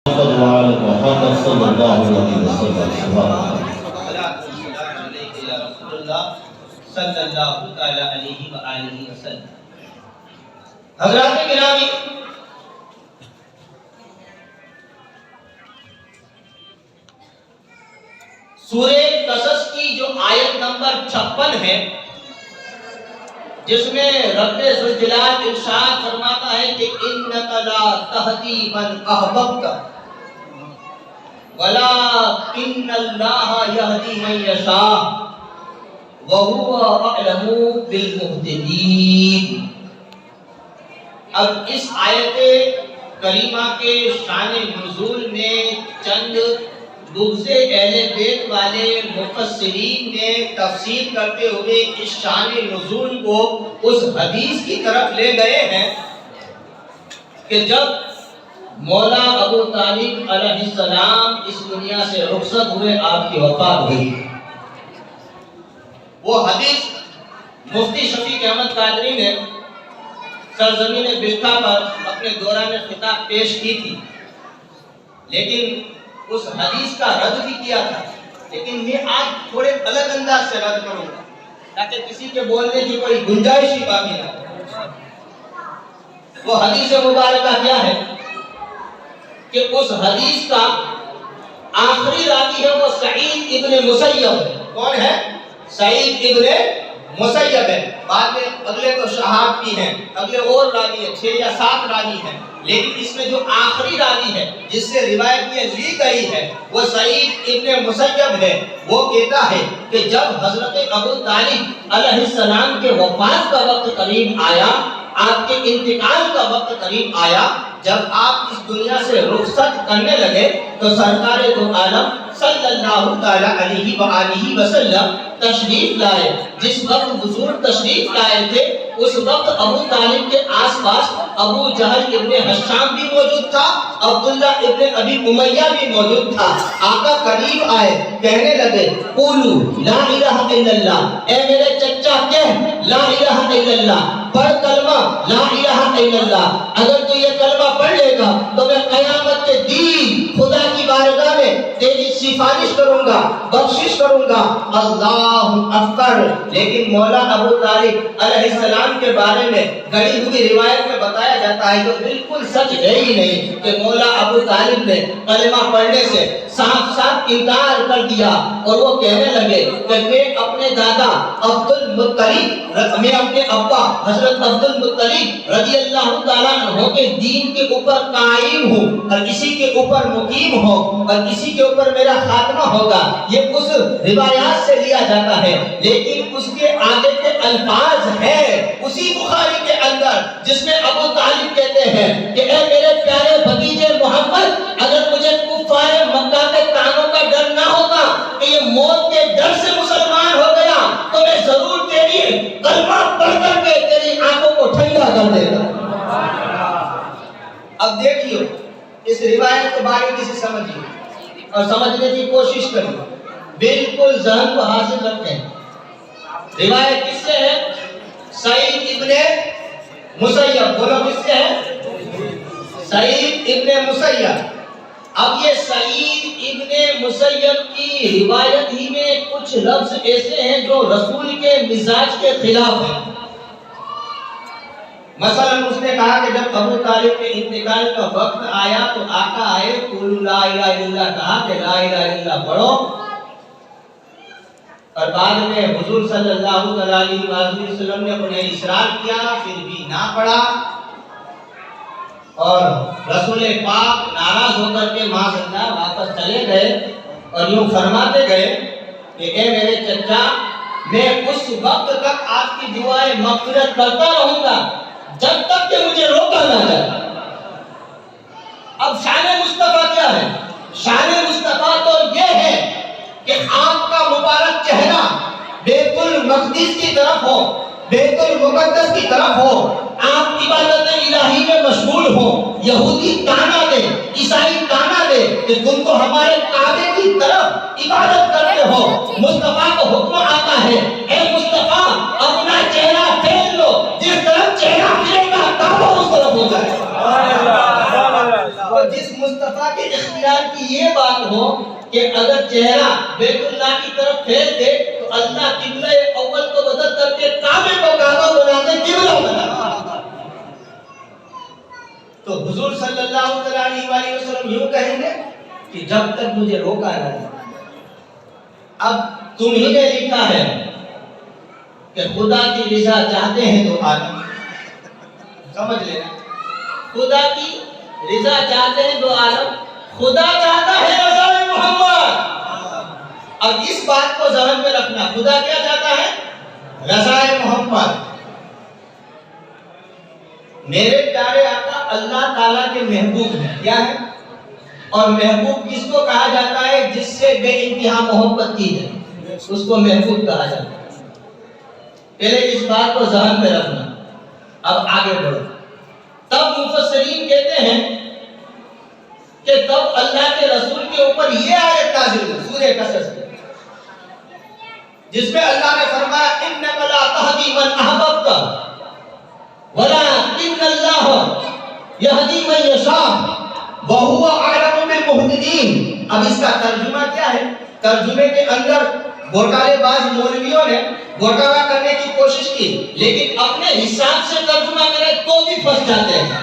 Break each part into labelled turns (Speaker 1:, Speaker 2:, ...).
Speaker 1: محمد صلی اللہ علیہ وسلم
Speaker 2: صلی اللہ تعالی علیہ وآلہ وسلم۔ حضرات گرامی، سورہ قصص کی جو آیت نمبر 56 ہے، جس میں رب ذوالجلال ارشاد فرماتا ہے کہ انک لا تہدی من احببت ولکن اللہ یہدی من یشاء وہو اعلم بالمہتدین۔ اب اس آیت کریمہ کے شان نزول میں چند دوسرے اہل بیت والے مفسرین نے تفسیر کرتے ہوئے اس شان نزول کو اس حدیث کی طرف لے گئے ہیں کہ جب مولا ابو طالب علیہ السلام اس دنیا سے رخصت ہوئے، آپ کی وفات ہوئی۔ وہ حدیث مفتی شفیق احمد قادری نے سرزمین بلخا پر اپنے دوران خطاب پیش کی تھی، لیکن اس حدیث کا رد بھی کیا تھا، لیکن میں آج تھوڑے الگ انداز سے رد کروں گا تاکہ کسی کے بولنے کی کوئی گنجائش ہی باقی نہ ہو۔ وہ حدیث مبارکہ کیا ہے کہ اس حدیث کا آخری راوی ہے وہ سعید ابن مسیب ہے۔ کون ہے؟ سعید ابن مسیب ہے۔ بعد میں اگلے تو شہاب بھی ہیں، اگلے اور راوی ہیں، 6 یا 7 راوی ہیں، لیکن اس میں جو آخری راوی ہے جس سے روایت یہ لی گئی ہے وہ سعید ابن مسیب ہے۔ وہ کہتا ہے کہ جب حضرت ابو طالب علیہ السلام کے وفات کا وقت قریب آیا، آپ کے انتقال کا وقت قریب آیا، جب آپ اس دنیا سے رخصت کرنے لگے تو سرکار دو عالم صلی اللہ تعالی علیہ وآلہ وسلم تشریف لائے۔ جس وقت حضور تشریف لائے تھے اس وقت ابو طالب کے آس پاس ابو جہل ابن ہشام بھی موجود تھا، عبداللہ ابن ابی امیہ بھی موجود تھا۔ آقا قریب آئے، کہنے لگے قولوا لا الہ الا اللہ، اے میرے چچا کہہ لا الہ الا اللہ، پڑھ کلمہ لا الہ الا اللہ۔ اگر تو یہ کلمہ پڑھ لے گا تو میں قیامت کے دن خدا کی بارگاہ میں تیری سفارش کروں گا، بخشش کروں گا۔ اللہ اکبر۔ لیکن مولا ابو طالب علیہ السلام کے بارے میں گڑی ہوئی روایت میں بتایا جاتا ہے کہ بالکل سچ ہے ہی نہیں کہ مولا ابو طالب نے کلمہ پڑھنے سے صاف صاف انکار کر دیا، اور وہ کہنے لگے کہ میں اپنے دادا عبد المطلب، میں اپنے ابا حضرت عبد المطلب رضی اللہ تعالیٰ عنہ کے دین کے اوپر قائم ہوں اور اسی کے اوپر مقیم ہوں اور اسی کے اوپر میرا خاتمہ ہوگا۔ یہ اس روایات سے لیا جاتا ہے، لیکن اس کے آگے کے الفاظ ہیں اسی بخاری کے اندر جس میں ابو طالب کہتے ہیں کہ اے میرے پیارے بھتیجے محمد، اگر مجھے کفار مکہ کے طعنوں کا ڈر نہ ہوتا کہ یہ موت کے ڈر سے مسلمان ہو گیا تو میں ضرور تیری کلمہ پڑھ کر کے تیری آنکھوں کو ٹھنڈا کر دیتا۔ اب دیکھیے اس روایت کو باریکی سے سمجھیے اور سمجھنے کی کوشش کریں، بالکل ذہن کو حاصل رکھیں۔ روایت کس سے ہے؟ سعید ابن مسیب۔ بولو کس سے ہے؟ سعید ابن مسیب۔ اب یہ سعید ابن مسیب کی روایت ہی میں کچھ لفظ ایسے ہیں جو رسول کے مزاج کے خلاف ہیں۔ مثلا اس نے کہا کہ جب ابو طالب کے انتقال کا وقت آیا تو آقا آئے، قولوا لا الہ الا اللہ کہا کہ لا الہ الا اللہ پڑھو، اور بعد میں حضور صلی اللہ علیہ وسلم نے انہیں اصرار کیا، پھر بھی نہ پڑھا، اور رسول پاک ناراض ہو کر کے معاذ اللہ واپس چلے گئے اور یوں فرماتے گئے کہ اے میرے چچا، میں اس وقت تک آپ کی دعائیں مغفرت کرتا رہوں گا جب تک کہ مجھے روکا نہ جائے۔ اب شان مصطفیٰ کیا ہے؟ شان مصطفیٰ تو یہ ہے کہ آپ کا مبارک چہرہ بیت المقدس کی طرف ہو، بیت المقدس کی طرف ہو، آپ عبادت الہی میں مشغول ہو۔ یہودی تانا دے، عیسائی تانا دے کہ تم تو ہمارے کعبے کی طرف عبادت کرتے ہو۔ مصطفیٰ کو حکم آتا ہے اے مصطفیٰ اپنا چہرہ پھیر لو، جس طرف چہرہ پھرے گا کعبہ اس طرف ہو جائے۔ تو جس مصطفیٰ کے اختیار کی یہ بات ہو کہ اگر چہرہ بیت اللہ کی طرف پھیر دے تو اللہ قبلہ اول کو بدل کر کے کعبے کو کعبہ بنا دے، قبلہ بنا۔ تو حضور صلی اللہ علیہ وآلہ وسلم یوں کہیں گے کہ جب تک مجھے روکا نہ جائے۔ اب تم ہی نے لکھا ہے کہ خدا کی رضا چاہتے ہیں تو عالم، سمجھ لینا، خدا کی رضا چاہتے ہیں تو عالم، خدا چاہتا ہے رضا محمد۔ اب اس بات کو ذہن میں رکھنا، خدا کیا چاہتا ہے؟ رضا محمد۔ میرے پیارے آقا اللہ تعالیٰ کے محبوب ہیں، کیا ہے؟ اور محبوب کس کو کہا جاتا ہے؟ جس سے بے انتہا محبت کی جائے، اس کو محبوب کہا جاتا ہے۔ پہلے اس بات کو ذہن میں رکھنا۔ اب آگے بڑھو۔ تب مفسرین کہتے ہیں کہ تب اللہ کے رسول کے اوپر یہ آیت نازل ہوئی سورہ قصص میں، جس میں اللہ نے فرمایا انک لا تہدی من احببت ولکن اللہ یہدی من یشاء وہو اعلم بالمہتدین۔ اب اس کا ترجمہ کیا ہے؟ ترجمے کے اندر گھوٹالے باز مولویوں نے گھوٹالہ کرنے کی کوشش کی، لیکن اپنے حساب سے ترجمہ کرے تو بھی پھنس جاتے ہیں،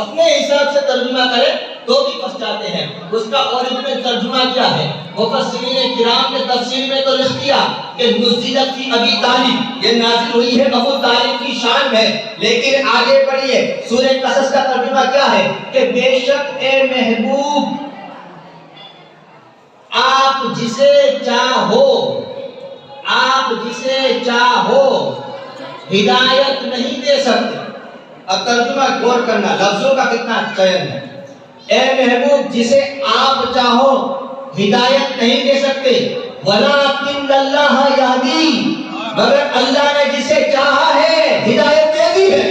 Speaker 2: اپنے حساب سے ترجمہ کرے تو بھی پھنس جاتے ہیں۔ اس کا اوریجنل ترجمہ کیا ہے؟ مفسرین کرام نے تفسیر میں تو لکھ دیا کہ نزلت فی ابی طالب، یہ نازل ہوئی ہے ابو طالب کی شان میں، لیکن آگے پڑھیے سورہ قصص کا ترجمہ کیا ہے کہ بے شک اے محبوب آپ جسے چاہو، آپ جسے چاہو ہدایت نہیں دے سکتے۔ اب ترجمہ غور کرنا، لفظوں کا کتنا چین ہے۔ اے محبوب جسے آپ چاہو ہدایت نہیں دے سکتے، وَلَٰكِنَّ اللَّهَ يَهْدِي، مگر اللہ نے جسے چاہا ہے ہدایت دے دی ہے۔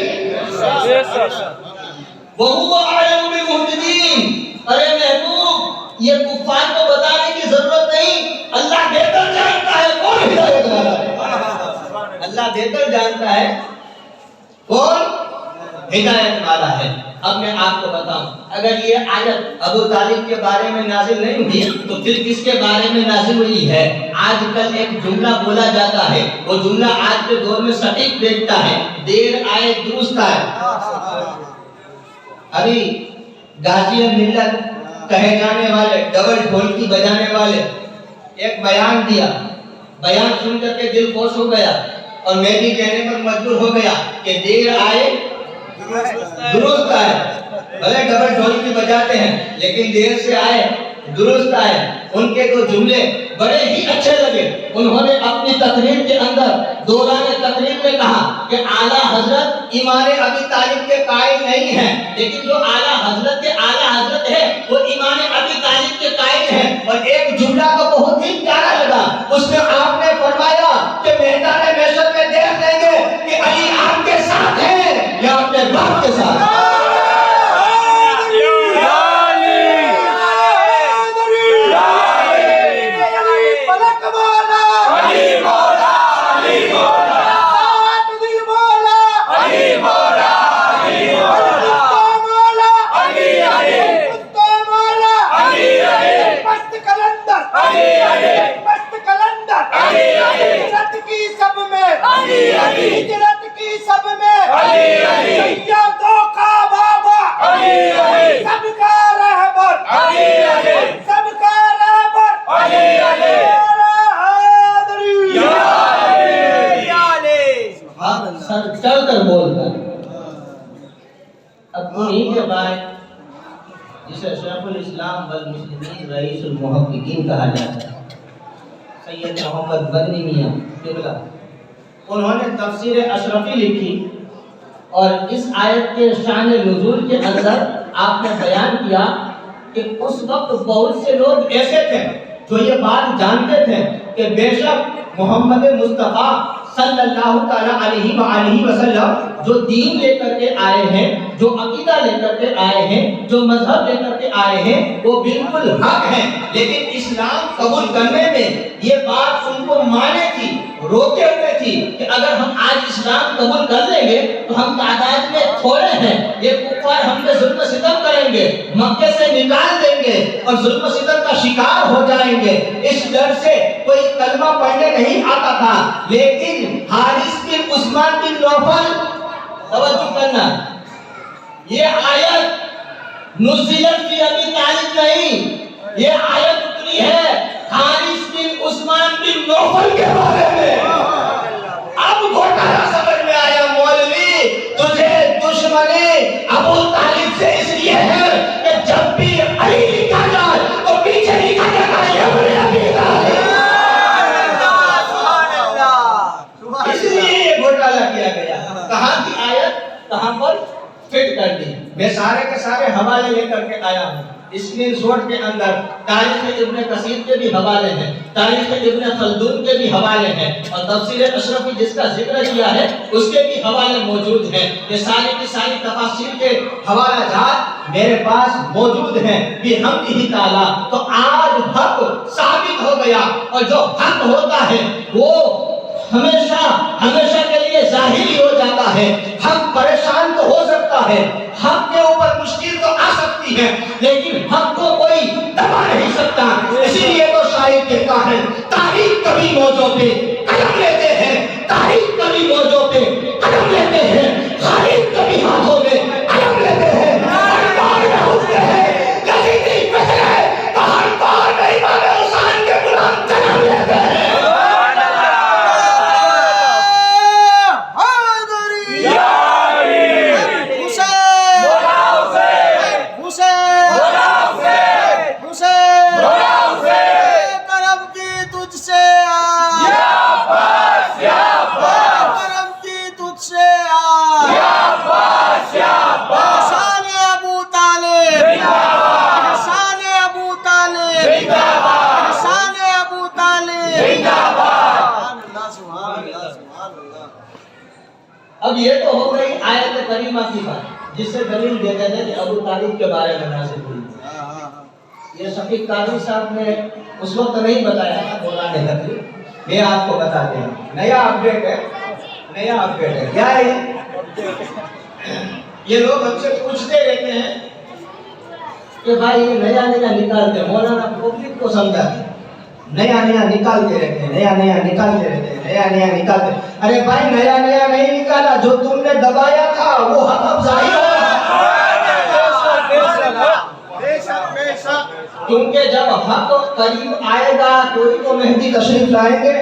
Speaker 2: وَهُوَ أَعْلَمُ بِالْمُهْتَدِينَ، ارے محبوب یہ کفار کو بتانے کی ضرورت نہیں، اللہ بہتر جانتا ہے کون ہدایت والا ہے، اللہ بہتر جانتا ہے کون ہدایت والا ہے۔ اب میں آپ کو بتاؤں، اگر یہ آیت ابو طالب کے بارے میں نازل نہیں ہوئی تو پھر کس کے بارے میں نازل ہوئی ہے؟ آج کل ایک جملہ بولا جاتا ہے، وہ جملہ آج کے دور میں سٹیک بیٹھتا ہے، دیر آئے درست آئے۔ ابھی غازی ملت کہے جانے والے، ڈبل ڈھولکی بجانے والے ایک بیان دیا، بیان سن کر کے دل خوش ہو گیا اور میں بھی کہنے پر مجبور ہو گیا کہ دیر آئے درست آئے، بھلے ڈبل ڈھولکی بجاتے ہیں لیکن دیر سے آئے درست آئے۔ ان کے دو جملے بڑے ہی اچھے لگے۔ انہوں نے اپنی تقریر کے اندر دوران تقریر میں کہا کہ اعلیٰ حضرت امام ابی طالب کے قائل نہیں ہیں، لیکن جو اعلیٰ حضرت کے اعلیٰ حضرت ہے وہ امام ابی طالب کے قائل ہیں۔ اور ایک جملہ کو بہت ہی پیارا لگا، اس میں آپ نے فرمایا کہ میدان محشر میں دیکھ لیں گے کہ علی آپ کے ساتھ ہے یا اپنے باپ کے ساتھ۔ چل کر بولتا اب انہیں کے بعد جسے شیخ الاسلام والمسلمین رئیس المحققین کہا جاتا ہے، سید محمد بدنی میاں قبلہ، انہوں نے تفسیر اشرفی لکھی اور اس آیت کے شان نزول کے اندر آپ نے بیان کیا کہ اس وقت بہت سے لوگ ایسے تھے جو یہ بات جانتے تھے کہ بے شک محمد مصطفیٰ صلی اللہ تعالیٰ علیہ وآلہ وسلم جو دین لے کر کے آئے ہیں، جو عقیدہ لے کر کے آئے ہیں، جو مذہب لے کر کے آئے ہیں، وہ بالکل حق ہیں، لیکن اسلام قبول کرنے میں یہ بات ان کو مانے تھی، روکے ہوئے تھی کہ اگر ہم آج اسلام قبول کر لیں گے تو ہم تعداد میں تھوڑے ہیں، یہ کفار ہم پہ ظلم و ستم کریں گے، مکے سے نکال دیں گے اور ظلم و ستم کا شکار ہو جائیں گے۔ اس ڈر سے کوئی کلمہ پڑھنے نہیں آتا تھا، لیکن حارث بن عثمان بن نوفل، توجہ کرنا، یہ آیت نزلت فی ابی طالب نہیں، یہ آیت اتری ہے حارث بن عثمان بن نوفل کے بارے میں۔ اب گھوٹالا سمجھ میں آیا مولوی، تجھے دشمنی ابو طالب سے اس لیے ہے کہ جب بھی علی لکھا جائے تو پیچھے لکھا جاتا ہے ابن ابی طالب، اس لیے یہ گھوٹالا کیا گیا۔ کہاں کی آیت کہاں پر فٹ کر دی۔ میں سارے کے سارے حوالے لے کر کے آیا ہوں، اسکرین شاٹ کے اندر تاریخ ابن کثیر کے بھی حوالے ہیں، تاریخ ابن خلدون کے بھی حوالے ہیں، اور تفسیر اشرفی جس کا ذکر کیا ہے اس کے بھی حوالے موجود ہیں۔ یہ ساری کی ساری تفاسیر کے حوالہ جات میرے پاس موجود ہیں بحمدہ تعالیٰ۔ تو آج حق ثابت ہو گیا، اور جو حق ہوتا ہے وہ ہمیشہ کے لیے ظاہری ہو جاتا ہے۔ حق پریشان تو ہو سکتا ہے، حق کے اوپر مشکل تو آ سکتی ہے، لیکن حق کو کوئی دبا نہیں سکتا۔ اسی لیے تو شاعر کہتا ہے تاریخ کبھی موجوں پہ قلم لیتے ہیں، تاریخ کبھی موجوں پہ قلم لیتے ہیں، خالد کبھی ہاتھوں میں قلم لیتے ہیں، ہر بار میں اٹھتے ہیں یزیدی فکرے، ہر بار میں امام حسین کے غلام جنم لیتے ہیں۔ اب یہ تو ہو گئی آیت کریمہ کی بات، جس سے دلیل دیتے تھے کہ ابو طالب کے بارے میں نازل ہوئی۔ یہ شفیق قادری صاحب نے اس وقت نہیں بتایا تھا مولانا نقوی، میں آپ کو بتا دیں، نیا اپڈیٹ ہے، نیا اپڈیٹ ہے۔ کیا ہے یہ لوگ ہم سے پوچھتے رہتے ہیں کہ بھائی یہ نیا نکالتے ہیں، مولانا پبلک کو سمجھاتے ہیں، نیا نکالتے رہتے ہیں، نیا نکالتے رہتے ہیں، نیا نکالتے ہیں۔ ارے بھائی نیا نہیں نکالا، جو تم نے دبایا تھا وہ حق اب ظاہر ہو رہا ہے، کیونکہ جب حق قریب آئے گا کوئی تو مہدی تشریف لائیں گے۔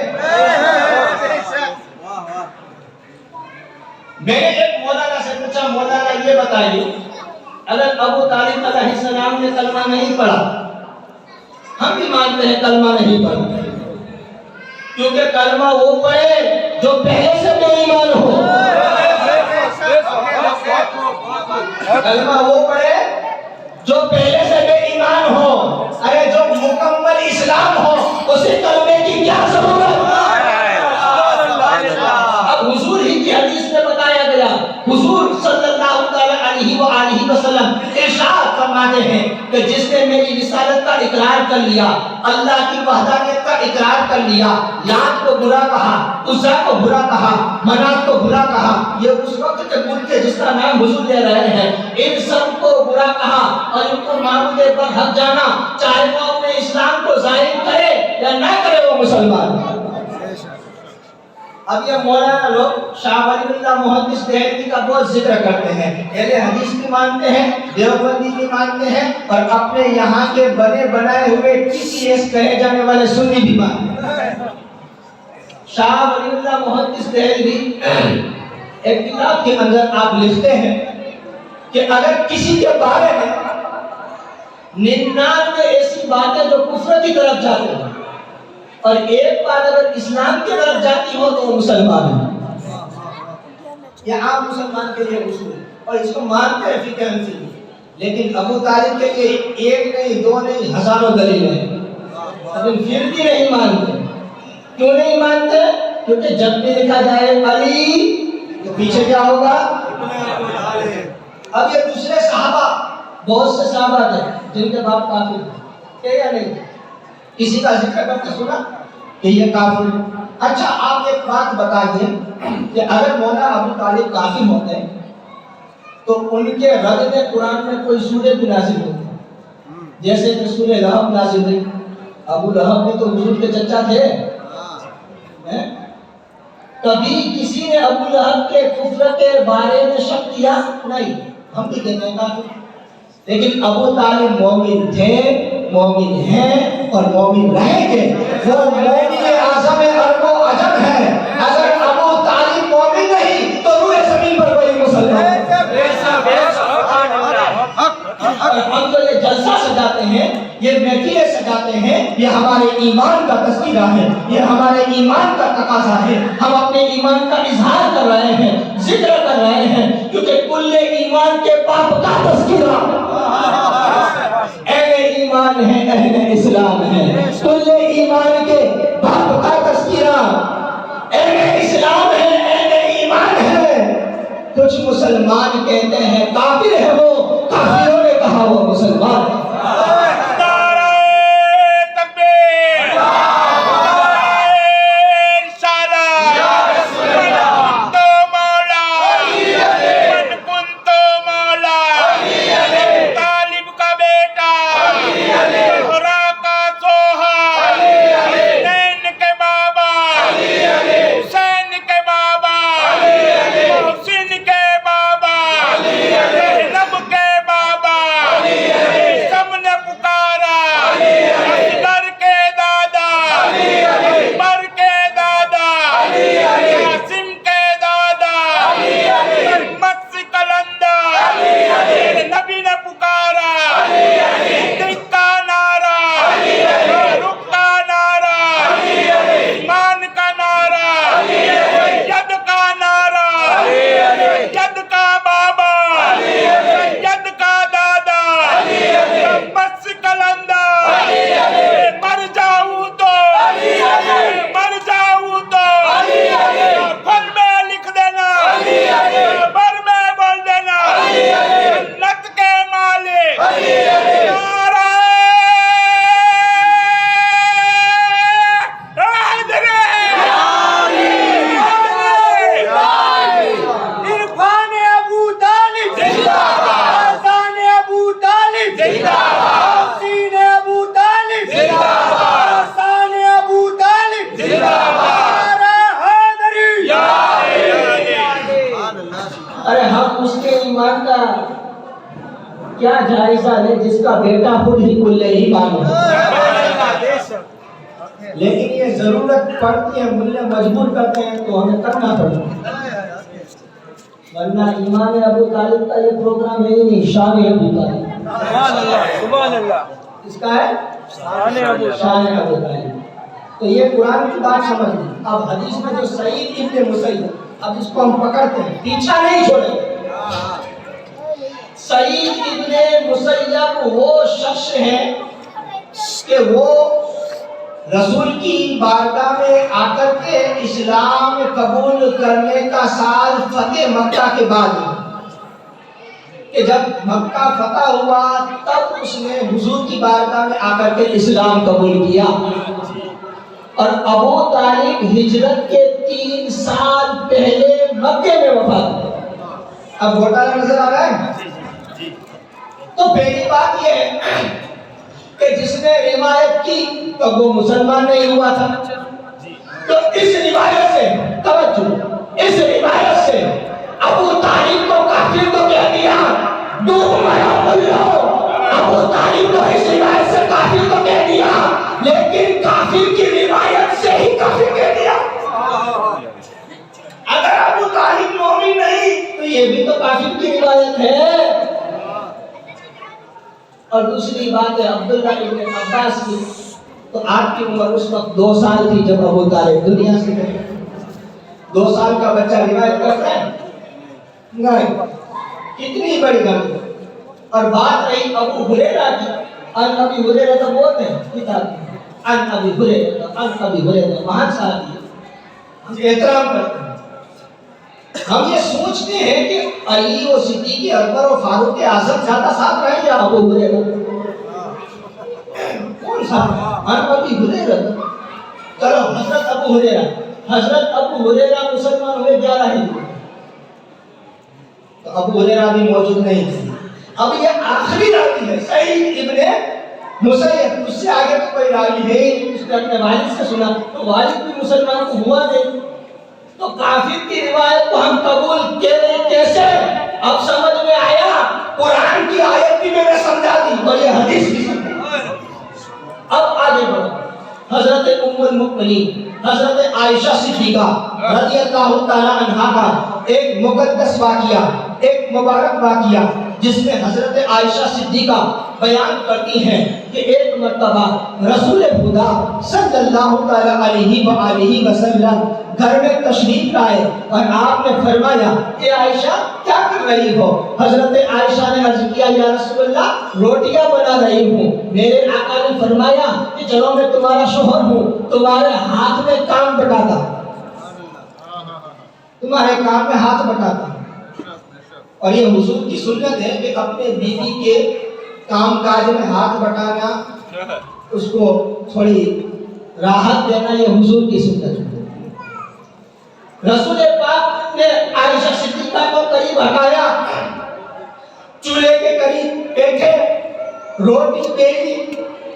Speaker 2: میں نے ایک مولانا سے پوچھا، مولانا یہ بتائیے اگر ابو طالب علیہ السلام نے کلمہ نہیں پڑھا، ہم بھی مانتے ہیں کلمہ نہیں پڑھا، کیونکہ کلمہ وہ پڑھے جو پہلے سے بے ایمان ہو، کلمہ وہ پڑھے جو پہلے سے بے ایمان ہو۔ ارے جو مکمل اسلام ہو اسے کلمے کی کیا ضرورت؟ اب حضور ہی کی حدیث میں بتایا گیا، حضور صلی اللہ علیہ وآلہ وسلم ارشاد فرماتے ہیں کہ جس نے میری رسالت کا اقرار کر لیا، اللہ کی وحدانیت کا اقرار کر لیا، لات کو برا کہا، عزا کو برا کہا، منات کو برا کہا، یہ اس وقت کے ملک ہے جس کا نام حضور لے رہے ہیں، ان سب کو برا کہا اور ان کو معبود پر حق جانا، چاہے وہ اپنے اسلام کو ظاہر کرے یا نہ کرے وہ مسلمان۔ اب یہ مولانا لوگ شاہ ولی اللہ محدث دہلوی کا بہت ذکر کرتے ہیں، اہل حدیث بھی مانتے ہیں، دیوبندی بھی مانتے ہیں، اور اپنے یہاں کے بنے بنائے ہوئے TCS کہے جانے والے سنی بھی مانتے ہیں۔ شاہ ولی اللہ محدث دہلوی ایک کتاب کے اندر آپ لکھتے ہیں کہ اگر کسی کے بارے میں 99 ایسی باتیں جو کفر کی طرف جاتے ہیں اور ایک بات اگر اسلام کی طرف جاتی ہو تو وہ مسلمان ہے، یہ عام مسلمان کے لیے اصول ہے اور اس کو مانتے ہیں فقہ حنفی، لیکن ابو طالب کے لیے ایک نہیں دو نہیں ہزاروں دلیل ہیں، لیکن پھر بھی نہیں مانتے۔ کیوں نہیں مانتے؟ کیونکہ جب بھی لکھا جائے علی
Speaker 3: تو پیچھے کیا ہوگا؟ اب یہ دوسرے صحابہ، بہت سے صحابہ تھے جن کے باپ کافر تھے یا نہیں؟ کسی کا ذکر کرتے سنا کہ یہ کافر ہے؟ اچھا آپ ایک بات بتا دیں کہ اگر مولا ابو طالب کافر ہوتے ہیں تو ان کے رد قرآن میں کوئی سورہ بھی نازل ہوتی، جیسے کہ سورہ لہب نازل ہوئی۔ ابو لہب بھی تو حضور کے چچا تھے، کبھی کسی نے ابو لہب کے کفر کے بارے میں شک کیا؟ نہیں، ہم بھی کہتے ہیں کافر، لیکن ابو طالب مومن تھے، مومن ہیں اور مومن رہیں گے۔ وہ مومن اعظم ارب و عجم ہے۔ اگر ابو طالب مومن نہیں تو روئے زمین پر کوئی مسلمان۔ ہم جو یہ جلسہ سجاتے ہیں، یہ محفلیں سجاتے ہیں، یہ ہمارے ایمان کا تذکرہ ہے، یہ ہمارے ایمان کا تقاضا ہے۔ ہم اپنے ایمان کا اظہار کر رہے ہیں، ذکر کر رہے ہیں، کیونکہ کل ایمان کے باپ کا تذکرہ اہل ایمان ہے، اہل اسلام ہے۔ کل ایمان کے باپ کا تذکرہ اہل اسلام ہے، اہل ایمان ہے۔ کچھ مسلمان کہتے ہیں کافر ہے وہ، کافروں نے کہا وہ مسلمان ہے۔ کیا جائزہ لے جس کا بیٹا خود ہی کلے ایمان ہے، لیکن یہ ضرورت پڑتی ہے، ملے مجبور کرتے ہیں تو ہمیں کرنا پڑتا ہے، ورنہ ایمان ابو طالب کا یہ پروگرام ہے ہی نہیں۔ شان ابو طالب، سبحان اللہ، اس کا ہے شان ابو طالب۔ تو یہ قرآن کی بات سمجھ لیں۔ اب حدیث میں جو سعید ابن مسیب، اب اس کو ہم پکڑتے ہیں، پیچھا نہیں چھوڑیں۔ سعید ابن مسیب وہ شخص ہے کہ وہ رسول کی بارگاہ میں آ کر کے اسلام قبول کرنے کا سال فتح مکہ کے بعد، کہ جب مکہ فتح ہوا تب اس نے حضور کی بارگاہ میں آ کر کے اسلام قبول کیا، اور ابو طالب ہجرت کے 3 سال پہلے مکے میں وفات ہوئے۔ اب گھوٹالہ نظر آ رہا ہے؟ تو پہلی بات یہ ہے کہ جس نے روایت کی تو وہ مسلمان نہیں ہوا تھا، تو اس روایت سے توجہ، اس روایت سے ابو طالب کو کافر کو کہہ دیا، ڈوب مرا اللہ، ابو طالب کو اس روایت سے کافر کو کہہ دیا، لیکن کافر کی روایت سے ہی کافر کہہ دیا۔ اگر ابو طالب مومن نہیں تو یہ بھی تو کافر کی روایت ہے۔ اور دوسری بات ہے عبداللہ ابن عباس کی، تو آپ کی عمر اس وقت 2 سال تھی جب ابو طالب دنیا سے گئے۔ 2 سال کا بچہ روایت کرتا ہے؟ نہیں، کتنی بڑی غلطی۔ اور بات رہی ابو ہریرہ کی، ان ابی ہریرہ تو بہت ہے کتاب، ان ابی ہریرہ، وہاں صحابی ہم احترام کرتے ہیں، ہم یہ سوچتے ہیں کہ علی و صدیق اکبر و فاروق اعظم زیادہ ساتھ رہیں یا ابو ہریرہ؟ کون سا؟ ابی ہریرہ؟ چلو حضرت ابو ہریرہ مسلمان ہوئے 11 ہجری، تو ابو ہریرہ بھی موجود نہیں تھے۔ اب یہ آخری راوی ہے سعید ابن مسیب، اس سے آگے تو کوئی راوی ہے ہی نہیں، اس نے اپنے والد سے سنا، تو والد بھی مسلمان کو ہوا نہیں، تو کافر کی روایت کو ہم قبول کیسے؟ اب سمجھ میں آیا، قرآن کی آیت بھی میں نے سمجھا دی اور یہ حدیث بھی سمجھا۔ اب آگے بڑھو، حضرت ام المؤمنین حضرت عائشہ صدیقہ رضی اللہ تعالی عنہا کا ایک مقدس واقعہ، ایک مبارک واقعہ جس میں حضرت عائشہ صدیقہ بیان کرتی ہیں کہ ایک مرتبہ رسول خدا صلی اللہ تعالی علیہ وآلہ وسلم گھر میں تشریف لائے اور آپ نے فرمایا کہ عائشہ کیا کر رہی ہو؟ حضرت عائشہ نے عرض کیا یا رسول اللہ روٹیاں بنا رہی ہوں۔ میرے آقا نے فرمایا کہ چلو میں تمہارا شوہر ہوں، تمہارے ہاتھ میں کام بٹاتا، تمہارے کام میں ہاتھ بٹاتا۔ اور یہ حضور کی سنت ہے کہ اپنے بیوی کے کام کاج میں ہاتھ بٹانا، اس کو تھوڑی راحت دینا، یہ حضور کی سنت ہے۔ رسول پاک نے عائشہ صدیقہ کو قریب ہٹایا، چولہے کے قریب بیٹھے، روٹی بیلی،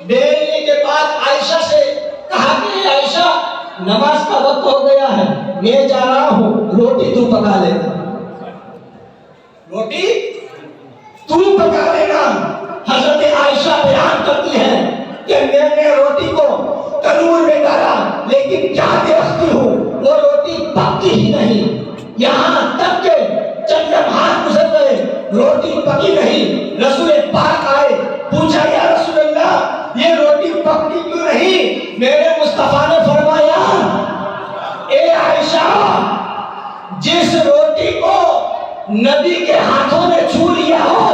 Speaker 3: بیلنے کے بعد عائشہ سے کہا کہ عائشہ نماز کا وقت ہو گیا ہے، میں جا رہا ہوں، روٹی تو پکا لینا، روٹی تو پکا لینا۔ حضرت عائشہ بیان کرتی ہے کہ میں نے روٹی کو تنور میں ڈالا، لیکن کیا دیکھتی ہوں وہ روٹی پکی ہی نہیں، یہاں تک کہ چند لمحات گزر گئے، روٹی پکی نہیں۔ رسول پاک آئے، پوچھا یا رسول اللہ یہ روٹی پکی کیوں نہیں؟ میرے مصطفیٰ نے فرمایا اے عائشہ جس روٹی کو نبی کے ہاتھوں نے چھو لیا ہو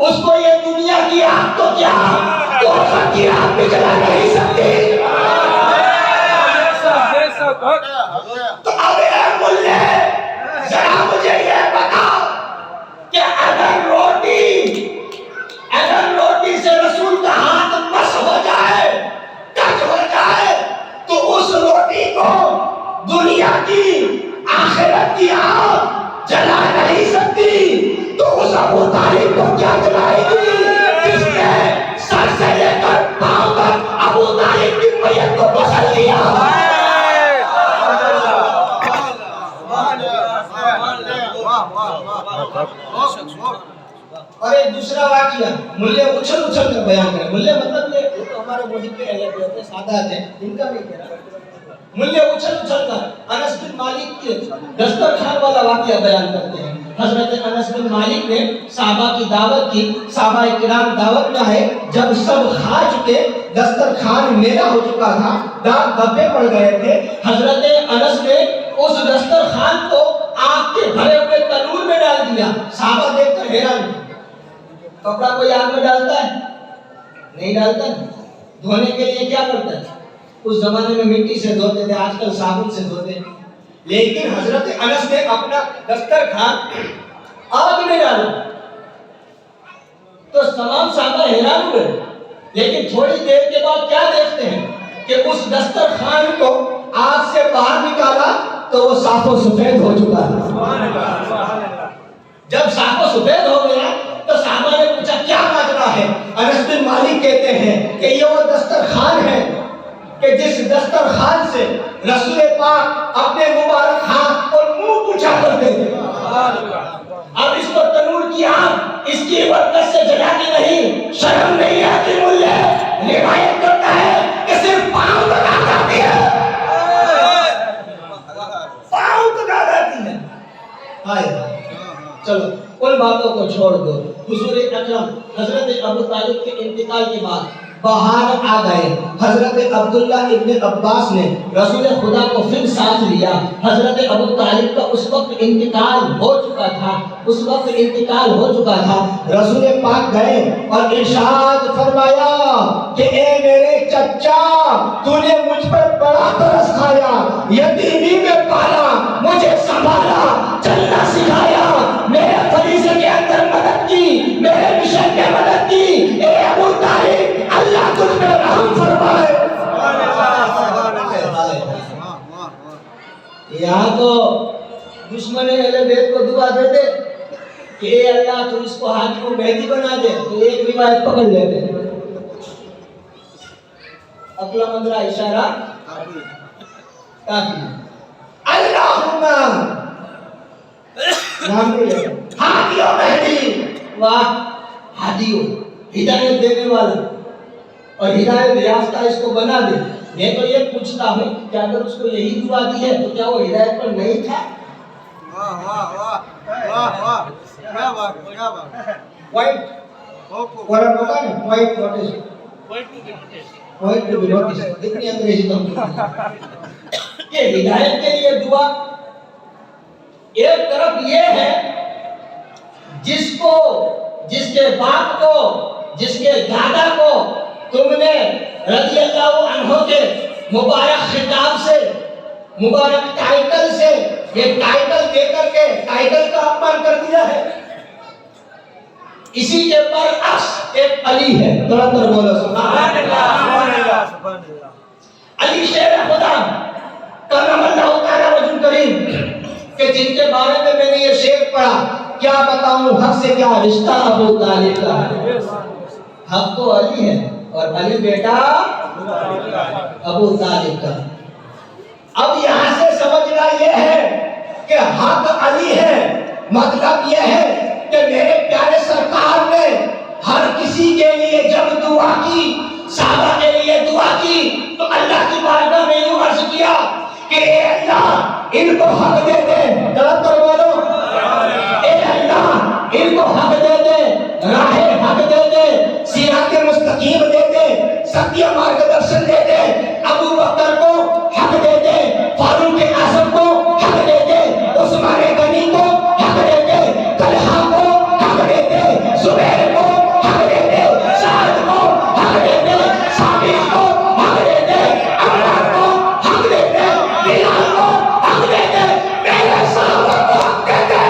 Speaker 3: اس کو یہ دنیا کی آگ تو کیا توفہ کی آگ بھی جلا نہیں سکتی۔ تو اب اے ملے ذرا مجھے یہ بتا کہ اگر روٹی سے رسول کا ہاتھ مس ہو جائے، کٹ ہو جائے، تو اس روٹی کو دنیا کی آخرت کی آگ جلا نہیں سکتی، تو اس ابو طالب کو کیا جلائے گی جس نے سر سے لے کر پاؤں تک ابو طالب کی میت کو بخل لیا؟ اور ایک دوسرا واقعہ ملے اچھل اچھل کر بیان کریں، ملے مطلب یہ تو ہمارے محب اہل بیت سادات ہیں، ان کا بھی کہنا ملے اچھل اچھل کر انس بن مالک کے دسترخوان والا واقعہ بیان کرتے ہیں۔ حضرت انس بن مالک نے صحابہ کی دعوت کی، صحابہ کرام دعوت میں آئے، جب سب کھا چکے، دسترخوان میلا ہو چکا تھا، داغ دھبے پڑ گئے تھے، حضرت انس نے اس دسترخوان کو آگ کے بھرے ہوئے تنور میں ڈال دیا۔ صحابہ دیکھ کر حیران، کپڑا کوئی آگ میں ڈالتا ہے؟ نہیں ڈالتا ہے۔ دھونے کے لیے کیا کرتا ہے؟ اس زمانے میں مٹی سے دھوتے تھے، آج کل صابن سے دھوتے ہیں، لیکن حضرت انس نے اپنا دسترخوان آگ میں ڈالا تو تمام صحابہ حیران ہوئے، لیکن تھوڑی دیر کے بعد کیا دیکھتے ہیں کہ اس دسترخوان کو آگ سے باہر نکالا تو وہ صاف و سفید ہو چکا تھا۔ جب صاف و سفید ہو گیا تو صحابہ نے پوچھا کیا ماجرا ہے؟ انس بن مالک کہتے ہیں کہ یہ وہ دسترخوان ہے کہ جس دسترخوان سے رسول پاک اپنے مبارک ہاتھ اور منہ پوچھا کرتے تھے۔ اب اس کو تنور کی آگ اس کی برکت سے جلاتی نہیں، شرم نہیں آتی؟ ملے روایت کرتا ہے کہ صرف پاؤں تک آگ آتی ہے، پاؤں تک آگ آتی ہے۔ چلو ان باتوں کو چھوڑ دو۔ حضور اکرم حضرت ابو طالب کے انتقال کے بعد باہر آ گئے۔ حضرت عبداللہ ابن عباس نے رسول خدا کو پھر ساتھ لیا۔ حضرت ابو طالب کا اس وقت انتقال ہو چکا تھا، رسول پاک گئے اور ارشاد فرمایا کہ اے میرے چچا، تو نے مجھ پر بڑا ترس کھایا، یتیمی میں پالا، مجھے سنبھالا، چلنا سکھایا، میرے فریضے کے اندر مدد کی، میرے مشن میں مدد کی۔ اے ابو طالب، اللہ تجھ پہ رحم فرمائے۔ یہاں تو دشمن اہل بیت کو دعا دیتے کہ اے اللہ تو اس کو حاکم مہدی بنا دے، تو ایک روایت پکڑ لیتے، عقل مندرا اشارہ کافی۔ اللہم نام لے ہادیو مہدی، واہ ہادیو، ہدایت دینے والا اور ہدایت یافتہ اس کو بنا دے۔ میں تو یہ پوچھتا ہوں کہ اگر اس کو یہی دعا دی ہے تو کیا وہ ہدایت پر نہیں تھا؟ پوائنٹ ورنہ ہوتا ہے point notes, point to be notes, اتنی انگریزی تو کہ ہدایت کے لیے دعا ایک طرف یہ ہے جس کے باپ کو، جس کے دادا کو تم نے رضی اللہ عنہ کے مبارک خطاب سے، مبارک ٹائٹل سے، یہ ٹائٹل دے کر کے ٹائٹل کا اپمان کر دیا ہے۔ اسی کے برعکس ایک علی ہے، ترتر بولو سبحان اللہ۔ علی شیر خدا کرم اللہ تعالی وجہ کریم کہ جن کے بارے میں میں نے یہ شعر پڑھا، کیا بتاؤں حق سے کیا رشتہ ابو طالب کا ہے۔ حق تو علی ہے اور علی بیٹا ابو طالب کا۔ اب یہاں سے سمجھنا یہ ہے کہ حق علی ہے، مطلب یہ ہے کہ میرے پیارے سرکار نے ہر کسی کے لیے جب دعا کی، صحابہ کے لیے دعا کی، تو اللہ کی بارگاہ میں یوں عرض کیا کہ اے اللہ ان کو حق دے دے، غلط کر بولو، اے اللہ ان کو حق دے دے، راہ حق دے دے، صراط مستقیم دے دے، ستیہ مارگ درشن دے دے، ابو بکر کو حق دے دے، فاروق اعظم کو حق دے دے، عثمان غنی کو حق دے دے، طلحہ کو حق دے دے، زبیر کو حق دے دے، سعد کو حق دے دے، ثابت کو حق دے دے، عمار کو حق دے دے، بلال کو حق دے دے، میرے صحابہ کو حق دے دے،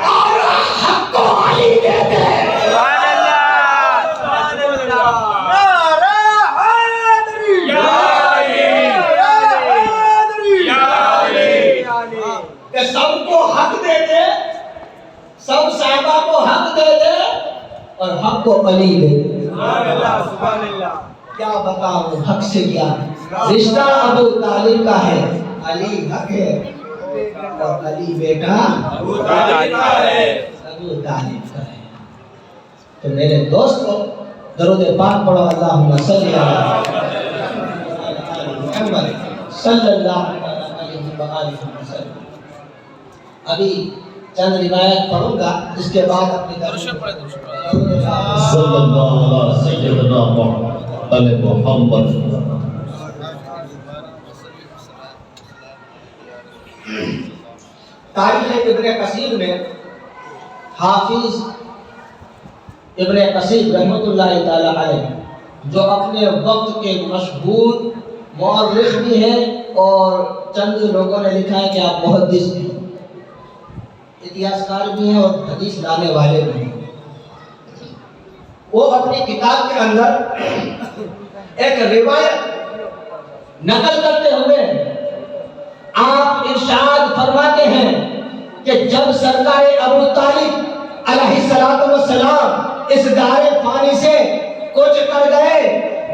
Speaker 3: اور حق کو علی دے دے۔ کہ سب کو حق دے دے، سب صحابہ کو حق دے دے اور حق کو علی دے دے۔ کیا بتاؤں حق سے کیا رشتہ ابو طالب کا ہے، علی حق ہے اور علی بیٹا ابو طالب کا ہے۔ تو میرے دوستو درود پاک پڑھو، اللہم صلی علی محمد صلی اللہ علیہ وآلہ وسلم۔ ابھی چند روایت پڑھوں گا، اس کے بعد اپنی
Speaker 1: صلی اللہ علیہ سیدنا محمد۔
Speaker 3: تاریخ ابن کثیر میں حافظ ابن کثیر رحمۃ اللہ تعالی علیہ، جو اپنے وقت کے مشہور مورخ بھی ہیں اور چند لوگوں نے لکھا ہے کہ آپ محدث ہیں، اتہاسکار بھی ہیں اور حدیث لانے والے بھی ہیں، وہ اپنی کتاب کے اندر ایک روایت نقل کرتے ہوئے آپ ارشاد فرماتے ہیں کہ جب سرکار ابو طالب علیہ السلام اس دار فانی سے کوچ کر گئے،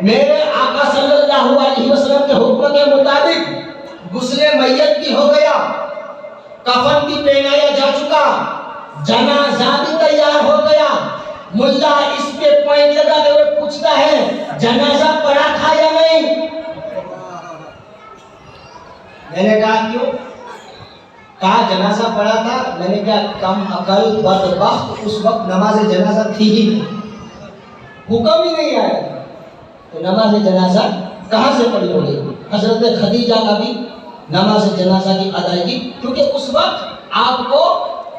Speaker 3: میرے آقا صلی اللہ علیہ وسلم کے حکم کے مطابق غسل میت بھی ہو گیا، کفن بھی پہنایا جا چکا، جنازہ بھی تیار ہو گیا۔ ملا اس پہ پوائنٹ لگاتے ہوئے پوچھتا ہے جنازہ پڑھا تھا یا نہیں؟ میں نے کہا کیوں؟ کہا جنازہ پڑھا تھا۔ میں نے کہا کم عقل بدبخت، اس وقت نماز جنازہ تھی ہی نہیں، حکم ہی نہیں آیا، تو نماز جنازہ کہاں سے پڑھی ہوگی؟ حضرت خدیجہ کا بھی نماز جنازہ کی ادائیگی، کیونکہ اس وقت آپ کو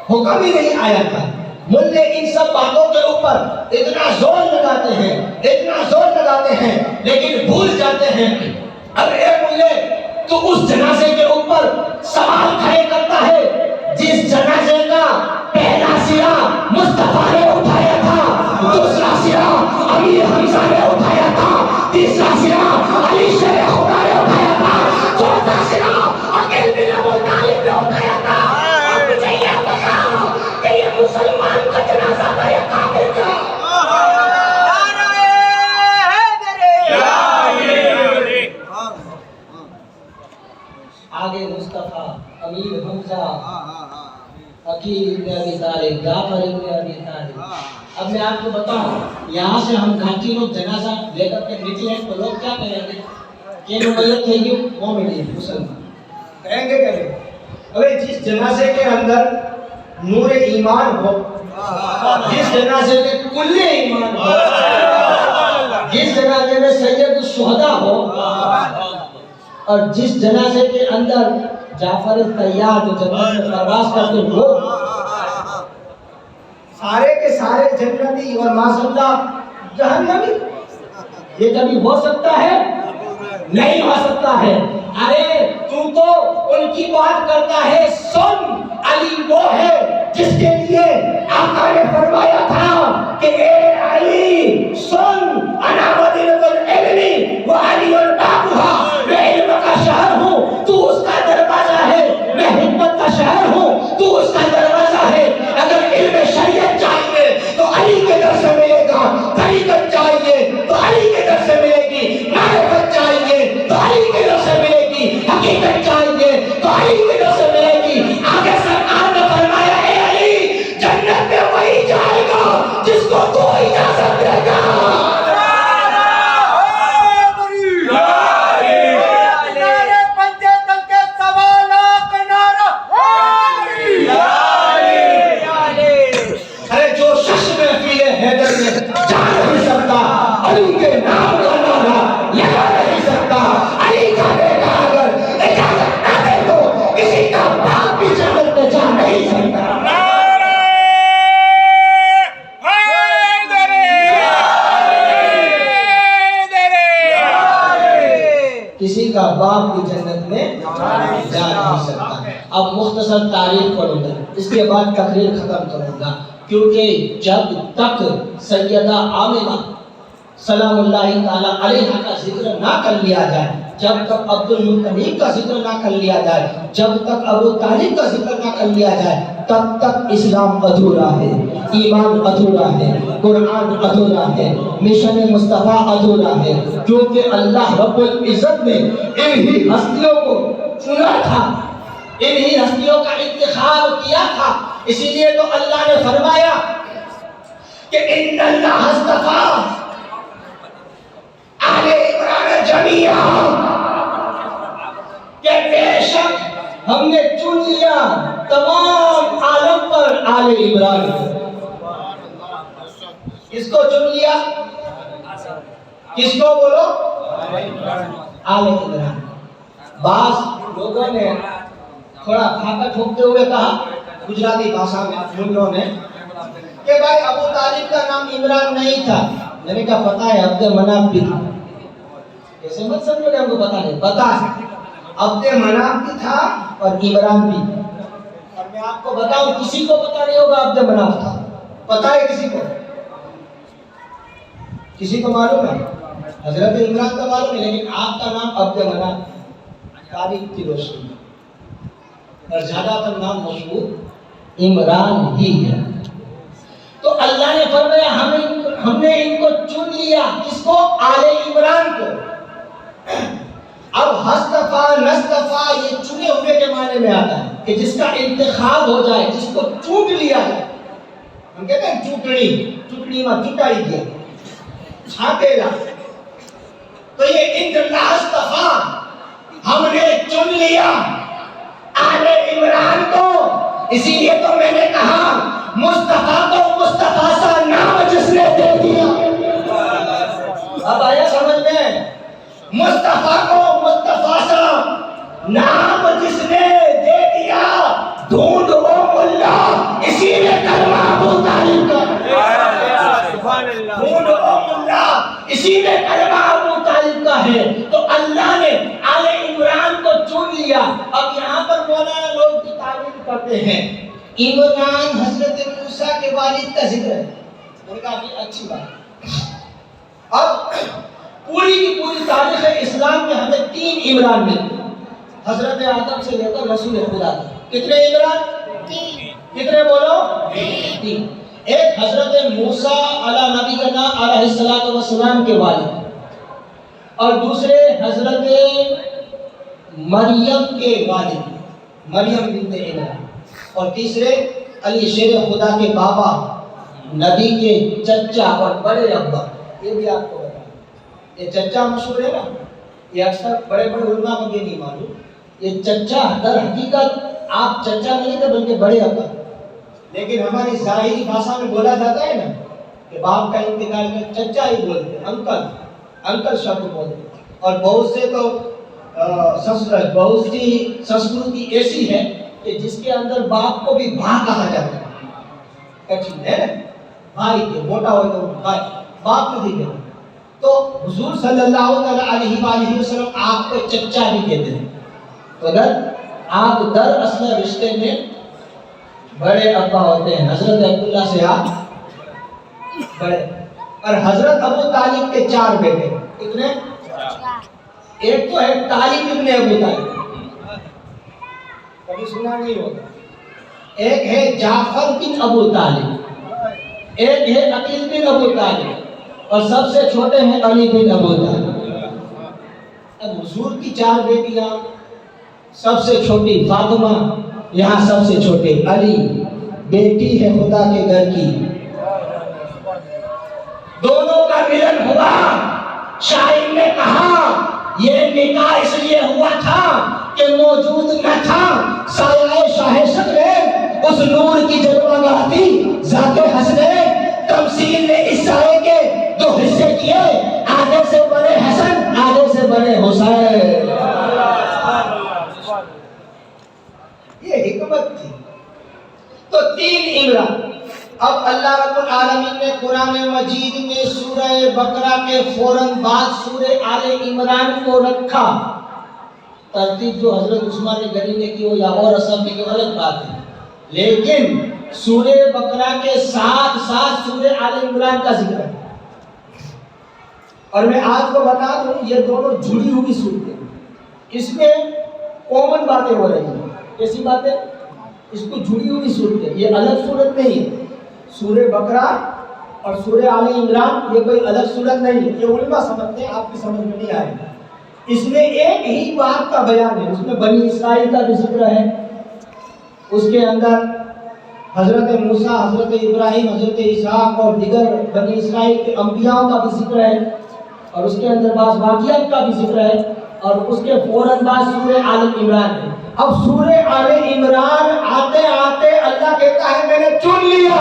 Speaker 3: حکم ہی نہیں آیا تھا۔ ملے ان سب باتوں کے اوپر اتنا زور لگاتے ہیں، اتنا زور لگاتے ہیں، لیکن بھول جاتے ہیں۔ اب ایک ملے تو اس جنازے کے اوپر سوال کھڑے کرتا ہے جس جنازے کا پہلا سرا مصطفیٰ نے اٹھایا تھا، دوسرا سرا امیر حمزہ نے اٹھایا تھا، تیسرا سرا علی شیر خدا نے اٹھایا تھا، چوتھا سرا عقیل بن ابو طالب نے اٹھایا تھا۔ اب مجھے یہ بتاؤ کہ یہ مسلمان کا جنازہ تھا یا کافر کا؟ آگے مصطفیٰ، امیر حمزہ، عقیل ابن ابی طالب، جعفر ابن ابی طالب۔ اب میں آپ کو بتاؤں، یہاں سے ہم گھاٹی لوگ جنازہ لے کر کے نکلے تو لوگ کیا کہیں گے کہ میت ہے یہ مومن ہے، مسلمان کہیں گے کریں۔ ابھی جس جنازے کے اندر نور ایمان ہو، جس جنازے میں کل ایمان ہو، جس جنازے میں سید الشہداء ہو، اور جس جنازے کے اندر جعفر طیار جو جنت میں پرواز کرتے ہو، سارے کے سارے جنتی اور معذاللہ جہنمی، یہ کبھی ہو سکتا ہے؟ نہیں ہو سکتا ہے۔ ارے تو ان کی بات کرتا ہے، سن علی وہ ہے جس کے لیے آقا نے فرمایا تھا کہ اے علی سن، انا مدینۃ العلم و علی بابها، میں علم کا شہر ہوں تو اس کا دروازہ ہے، میں حکمت کا شہر ہوں تو اس کا دروازہ ہے۔ اگر علم شریعت چاہیے تو علی کے در سے ملے گا، طریقت چاہیے تو علی کے در سے ملے گی، معرفت چاہیے تو علی کے در سے ملے گی، حقیقت چاہیے تو علی کے در سے ملے گی۔ آگے سرکار نے فرمایا، اے علی جنت میں وہی جائے گا جس کو تو اجازت دے گا۔ کسی کا باپ بھی جنت میں جا نہیں سکتا۔ اب مختصر تعریف کروں گا، اس کے بعد تقریر ختم کروں گا، کیونکہ جب تک سیدہ آمنہ سلام اللہ تعالیٰ علیہ کا ذکر نہ کر لیا جائے، جب تک عبد المطلب کا ذکر نہ کر لیا جائے، جب تک ابو طالب کا ذکر نہ کر لیا جائے، تب تک اسلام ادھورا ہے، ایمان ادھورا ہے، قرآن ادھورا ہے، مشن مصطفیٰ ادھورا ہے، کیونکہ اللہ رب العزت نے انہی ہستیوں کو چنا تھا، انہی ہستیوں کا انتخاب کیا تھا۔ اسی لیے تو اللہ نے فرمایا کہ ان اللہ اصطفیٰ آل عمران جمیعا، کہ بے شک ہم نے چن لیا تمام عالم پر آل عمران۔ کس کو چن لیا؟ کس کو بولو؟ آل عمران۔ بعض لوگوں نے تھوڑا پھاکا ٹھوکتے ہوئے کہا گجراتی بھاشا میں منوں نے کہ بھائی ابو طالب کا نام عمران نہیں تھا۔ میں نے کہا پتا ہے، عبد مناف بھی تھا۔ ایسے مت سمجھو کہ ہم کو پتا نہیں، پتا ہے عبد مناف بھی تھا اور عمران بھی۔ اور میں آپ کو بتاؤں کسی کو پتا نہیں ہوگا عبد مناف تھا، پتا ہے کسی کو؟ کسی کو معلوم ہے؟ حضرت عمران کا معلوم ہے، لیکن آپ کا نام عبد مناف، تاریخ کی روشنی میں، اور زیادہ تر نام مشہور عمران ہی ہے۔ تو اللہ نے فرمایا ہم نے ان کو چن لیا، کس کو؟ آل عمران کو۔ اب ہستفا نستفا یہ چنے ہوئے کے معنی میں آتا ہے کہ جس کا انتخاب ہو جائے، جس کو چوٹ لیا جائے۔ ہم کہتے ہیں چوٹڑی میں چٹائی کیا، چھاپے لا۔ تو یہ ان اللہ استفا، ہم نے چن لیا آل عمران کو۔ اسی لیے تو میں نے کہا مصطفیٰ کو مصطفیٰ سا نام جس نے دے دیا۔ اب آیا سمجھ میں؟ مصطفیٰ کو مصطفیٰ سا نام جس نے دے دیا، ڈھونڈ وہ ملا، اسی نے کلمہ ابو طالب کا، ڈھونڈ وہ ملا، اسی نے کلمہ ابو طالب کا ہے۔ تو اللہ نے آل عمران کو گیا. اب یہاں پر مولانا لوگ کی تعریف کرتے ہیں عمران حضرت موسیٰ کے والد کا ذکر ہے. میں نے کہا یہ اچھی بات. اب پوری کی پوری تاریخ اسلام میں ہمیں 3 عمران ملتے ہیں حضرت آدم سے لے کر رسول خدا تک. کتنے عمران؟ 3. کتنے بولو؟ 3. ایک حضرت موسیٰ علی نبینا علیہ الصلوۃ والسلام کے والد اور دوسرے حضرت مریم کے والد مریم بنت عمران اور تیسرے علی شیر خدا کے بابا نبی کے چچا اور بڑے ابا. یہ بھی آپ کو بتا یہ چچا مشہور ہے نا, یہ اکثر بڑے بڑے علماء کو یہ نہیں معلوم. یہ چچا در حقیقت آپ چچا نہیں تھے بلکہ بڑے ابا, لیکن ہماری ظاہری بھاشا میں بولا جاتا ہے نا کہ باپ کا انتقال میں چچا ہی بولتے ہیں, انکل شبد بولتے ہیں. اور بہت سے تو بہت سی سنسکرتی ایسی ہے کہ جس کے اندر باپ کو بھی بھا کہا جاتا ہے. کچھ ہے بھائی کے موٹا ہو تو بھائی باپ نہیں کہتے. تو حضور صلی اللہ علیہ وآلہ وسلم آپ کو چچا بھی کہتے ہیں. اگر آپ در اصل رشتے میں بڑے ابا ہوتے ہیں. حضرت عبداللہ سے آپ بڑے. اور حضرت ابو طالب کے 4 بیٹے. کتنے؟ ایک تو ہے طالب ابن ابو طالب, کبھی سنا نہیں ہوگا. ایک ہے جعفر بن ابو طالب, ایک ہے عقیل بن ابو طالب اور سب سے چھوٹے ہیں علی بن ابو طالب. اب حضور کی 4 بیٹیاں, سب سے چھوٹی فاطمہ, یہاں سب سے چھوٹے علی, بیٹی ہے خدا کے گھر کی. دونوں کا ملن ہوا. شاعر نے کہا یہ نکاح اس لیے ہوا تھا کہ موجود نہ تھا سایہ شاہ شکر اس نور کی جگمگاتی ذات حسنین. تمثیل نے اس سائے کے 2 حصے کیے, آگے سے بڑے حسن آگے سے بڑے حسین. یہ حکمت تھی. تو 3 عمران. اب اللہ رب العالمین نے قرآن مجید میں سورہ بقرہ کے فوراً بعد سورہ آل عمران کو رکھا. ترتیب جو حضرت عثمان غنی نے کی ہو یا اور اصحاب کی غلط بات ہے, لیکن سورہ بقرہ کے ساتھ ساتھ سورہ آل عمران کا ذکر ہے. اور میں آج کو بتا دوں یہ دونوں جڑی ہوئی صورتیں, اس میں کامن باتیں ہو رہی ہیں. کیسی باتیں؟ اس کو جڑی ہوئی صورتیں, یہ الگ صورت نہیں ہے. سورہ بقرہ اور سورہ آل عمران یہ کوئی الگ صورت نہیں ہے. یہ علماء سمجھتے ہیں, آپ کی سمجھ میں نہیں آئے. اس میں ایک ہی بات کا بیان ہے. اس میں بنی اسرائیل کا بھی ذکر ہے, اس کے اندر حضرت موسیٰ, حضرت ابراہیم, حضرت اسحاق اور دیگر بنی اسرائیل کے انبیاء کا بھی ذکر ہے, اور اس کے اندر بعض واقعات کا بھی ذکر ہے, اور اس کے فوراً بعد سورہ آل عمران ہے. اب سورہ آل عمران آتے آتے اللہ کہتا ہے میں نے چن لیا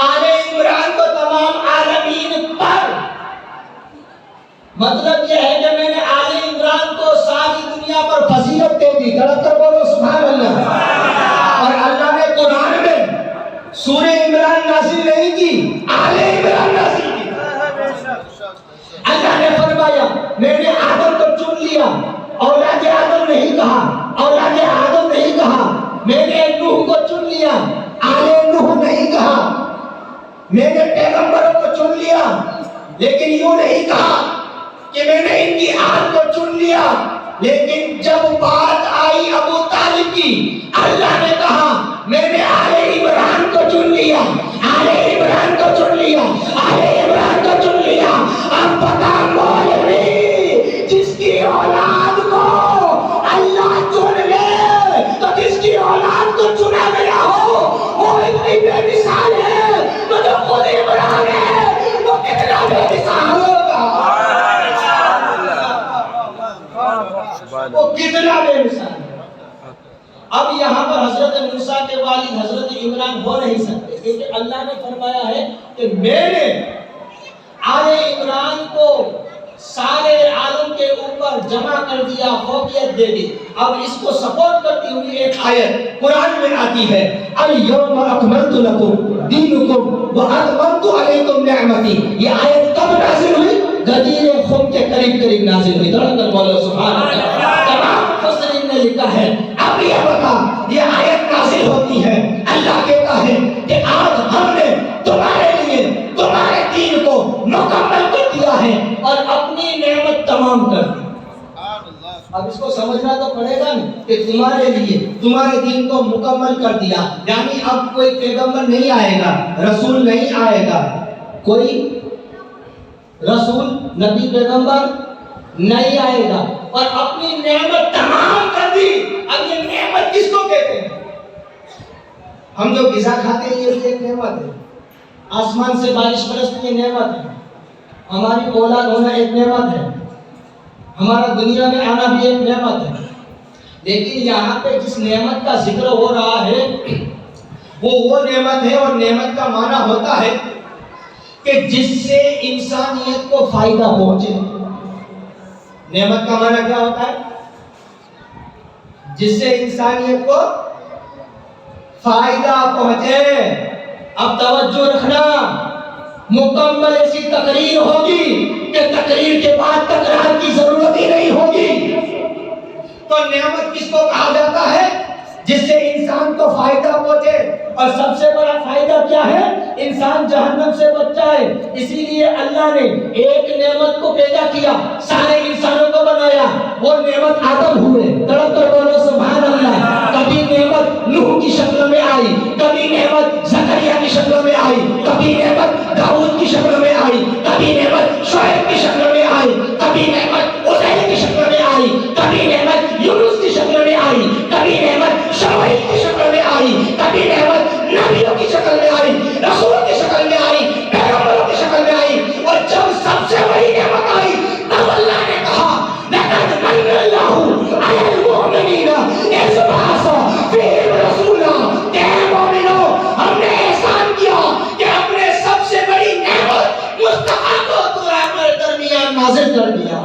Speaker 3: آل عمران کو تمام عالمین پر. مطلب یہ ہے کہ میں نے آل عمران کو ساری دنیا پر فضیلت دے دی. دڑک کر بولو سبحان اللہ. اور اللہ نے قرآن میں سورہ عمران نازل نہیں کی, آل عمران نازل کی. اللہ نے فرمایا میں نے آدم کو چن لیا, اولاد آدم نہیں کہا, اولاد آدم نہیں کہا. میں نے نوح کو چن لیا, آل نوح نہیں کہا. میں نے پیغمبروں کو چن لیا, لیکن یوں نہیں کہا کہ میں نے ان کی آل کو چن لیا. لیکن جب بات آئی ابو طالب کی, اللہ نے کہا میں نے آل عمران کو چن لیا, آل عمران کو چن لیا, آل عمران کو چن لیا. اب پتا مولوی جس کی اولاد کو اللہ چن لے تو جس کی اولاد کو چنا گیا ہو وہ اتنی بے مثال ہے, تو جو خود عمران ہے وہ کتنا بے مثال ہوگا, وہ کتنا بے مثال ہے. اب یہاں پر حضرت موسیٰ کے والد حضرت عمران ہو نہیں سکتے, کیونکہ اللہ نے فرمایا ہے کہ میں نے آل عمران کو سارے عالم کے اوپر جمع کر دیا, فوقیت دے دی. اب اس کو سپورٹ کرتی ہوئی ایک آیت قرآن میں آتی ہے, الیوم اکملت لکم دینکم واتممت علیکم نعمتی. یہ آیت کب نازل ہوئی؟ غدیر خم کے قریب نازل ہوئی. دڑک کر بولو سبحان اللہ. تمام طریقہ ہے. اب یہ بتا, یہ آیت نازل ہوتی ہے, اللہ کہتا ہے کہ آج ہم نے تمہارے لیے تمہارے دین کو مکمل کر دیا ہے اور اپنی نعمت تمام کر دی. اب اس کو سمجھنا تو پڑے گا نا کہ تمہارے لیے تمہارے دین کو مکمل کر دیا, یعنی اب کوئی پیغمبر نہیں آئے گا, رسول نہیں آئے گا, کوئی رسول نبی پیغمبر نہیں آئے گا اور اپنی نعمت تمام کر دی. اب یہ نعمت کس کو کہتے ہیں؟ ہم جو غذا کھاتے ہیں یہ بھی ایک نعمت ہے, آسمان سے بارش برسنا یہ نعمت ہے, ہماری اولاد ہونا ایک نعمت ہے, ہمارا دنیا میں آنا بھی ایک نعمت ہے. لیکن یہاں پہ جس نعمت کا ذکر ہو رہا ہے وہ نعمت ہے, اور نعمت کا معنی ہوتا ہے کہ جس سے انسانیت کو فائدہ پہنچے. نعمت کا معنی کیا ہوتا ہے؟ جس سے انسانیت کو فائدہ پہنچے. اب توجہ رکھنا, مکمل ایسی تقریر ہوگی کہ تقریر کے بعد تکرار کی ضرورت ہی نہیں ہوگی. تو نعمت کس کو کہا جاتا ہے؟ جس سے انسان کو فائدہ پہنچے, اور سب سے بڑا فائدہ کیا ہے؟ انسان جہنم سے بچ جائے. اسی لیے اللہ نے ایک نعمت کو پیدا کیا, سارے انسانوں کو بنایا, وہ نعمت آدم ہوئے. تڑپ کر بولو سبحان اللہ. کبھی نعمت نوح کی شکل میں آئی, کبھی نعمت زکریا کی شکل میں آئی, کبھی نعمت داؤد کی شکل میں آئی, کبھی نعمت شعیب کی شکل میں آئی, کبھی نعمت عزیر کی شکل میں آئی, کبھی نعمت یونس کی شکل میں آئی, کبھی نعمت شعیب کی شکل میں آئی, کبھی نعمت نبیوں کی شکل میں آئی, رسول کی شکل میں آئی, پیغمبروں کی شکل میں آئی. اور جب سب سے بڑی نعمت آئی تب اللہ نے کہا لقد من اللہ علی المؤمنین اذ بعث فیہم رسولا. اے مومنوں, ہم نے احسان کیا کہ اپنے سب سے بڑی نعمت مصطفیٰ کو تمہارے درمیان نازل کر دیا.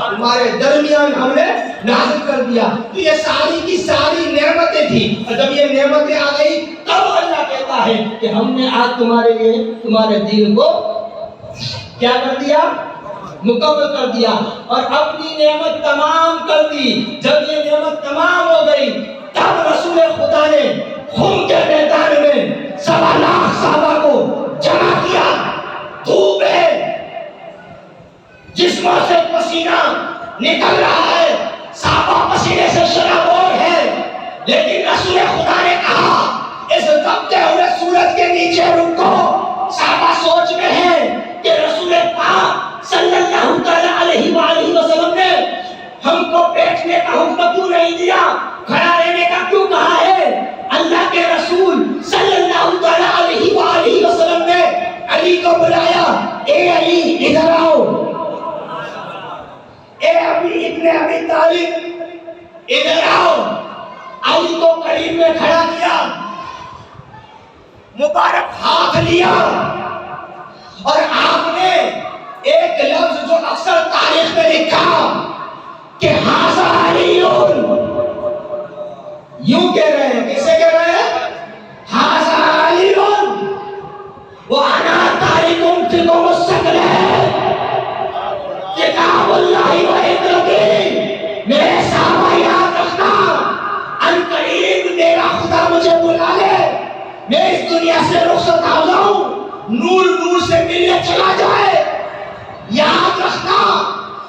Speaker 3: تمہارے درمیان ہم نے نازل کر دیا. تو یہ ساری کی ساری نعمتیں تھی, اور جب یہ نعمتیں آ گئی تب اللہ کہتا ہے کہ ہم نے آج تمہارے لیے تمہارے دین کو کیا کر دیا؟ مکمل کر دیا, اور اپنی نعمت تمام کر دی. جب یہ نعمت تمام ہو گئی تب رسول خدا نے خون کے میدان میں 1.25 لاکھ صحابہ کو جمع کیا. دھوپ ہے, جسموں سے پسینہ نکل رہا ہے, صحابہ پسینے سے شرابور ہے, لیکن رسول خدا نے کہا اس دبتے ہوئے سورج کے نیچے رکو. صحابہ سوچ میں ہیں کہ رسول پاک صلی اللہ علیہ وآلہ وسلم نے ہم کو بیٹھنے کا حکم کیوں نہیں دیا, کھڑا رہنے کا کیوں کہا ہے؟ اللہ کے رسول صلی اللہ علیہ وآلہ وسلم نے علی کو بلایا, اے علی ادھر آؤ, اے ابن ابی طالب ادھر آؤ. علی کو قریب میں کھڑا کیا, مبارک ہاتھ لیا, اور آپ نے ایک لفظ جو اکثر تاریخ میں لکھا کہ ھذا علی, یوں کہہ رہے ہیں, کیسے کہہ رہے ہیں؟ ھذا علی وانا تارکم فیکم الثقل, کتاب اللہ و حکمتہ. میرے صحابہ یاد رکھنا, ان قریب میرا خدا مجھے بلا لے, میں اس دنیا سے رخصت ہو جاؤں, نور سے ملنے چلا جائے. یاد رکھنا,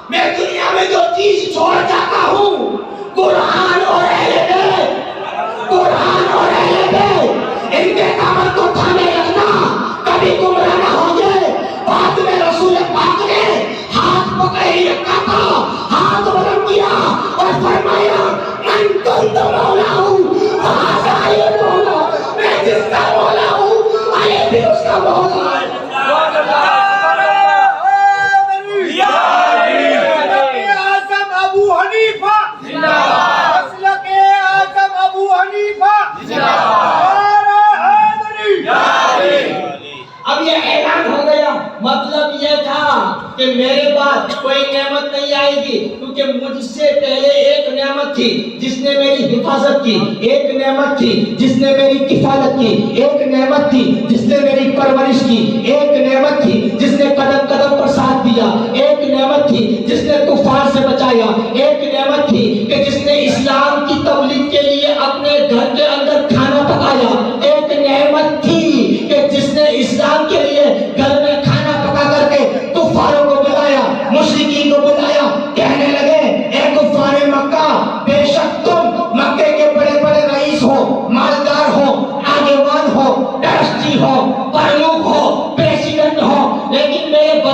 Speaker 3: میں دنیا میں جو چیز چھوڑ جاتا ہوں, قرآن اور اہل بیت, قرآن اور اہل بیت, ان کے دامن کو تھامے رکھنا, کبھی گمراہ نہ ہو جائے. بعد میں رسول پاک نے ہاتھ پکڑے رکھا تھا, ہاتھ بلند کیا اور فرمایا من کنت مولا ہوں فھذا علی مولا, میں جس کا مولا ہوں علی بھی اس کا مولا ہے.
Speaker 4: اعظم ابو حنیفہ زندہ باد, مسلک اعظم ابو حنیفہ زندہ باد.
Speaker 3: اب یہ اعلان ہو گیا, مطلب یہ تھا کہ میرے بعد کوئی نعمت نہیں آئے گی, کیونکہ مجھ سے پہلے ایک نعمت تھی جس نے میری حفاظت کی, ایک نعمت تھی جس نے میری کفالت کی, ایک نعمت تھی جس نے میری پرورش کی, ایک نعمت تھی جس نے قدم قدم پر ساتھ دیا, ایک نعمت تھی جس نے کفار سے بچایا, ایک نعمت تھی کہ جس نے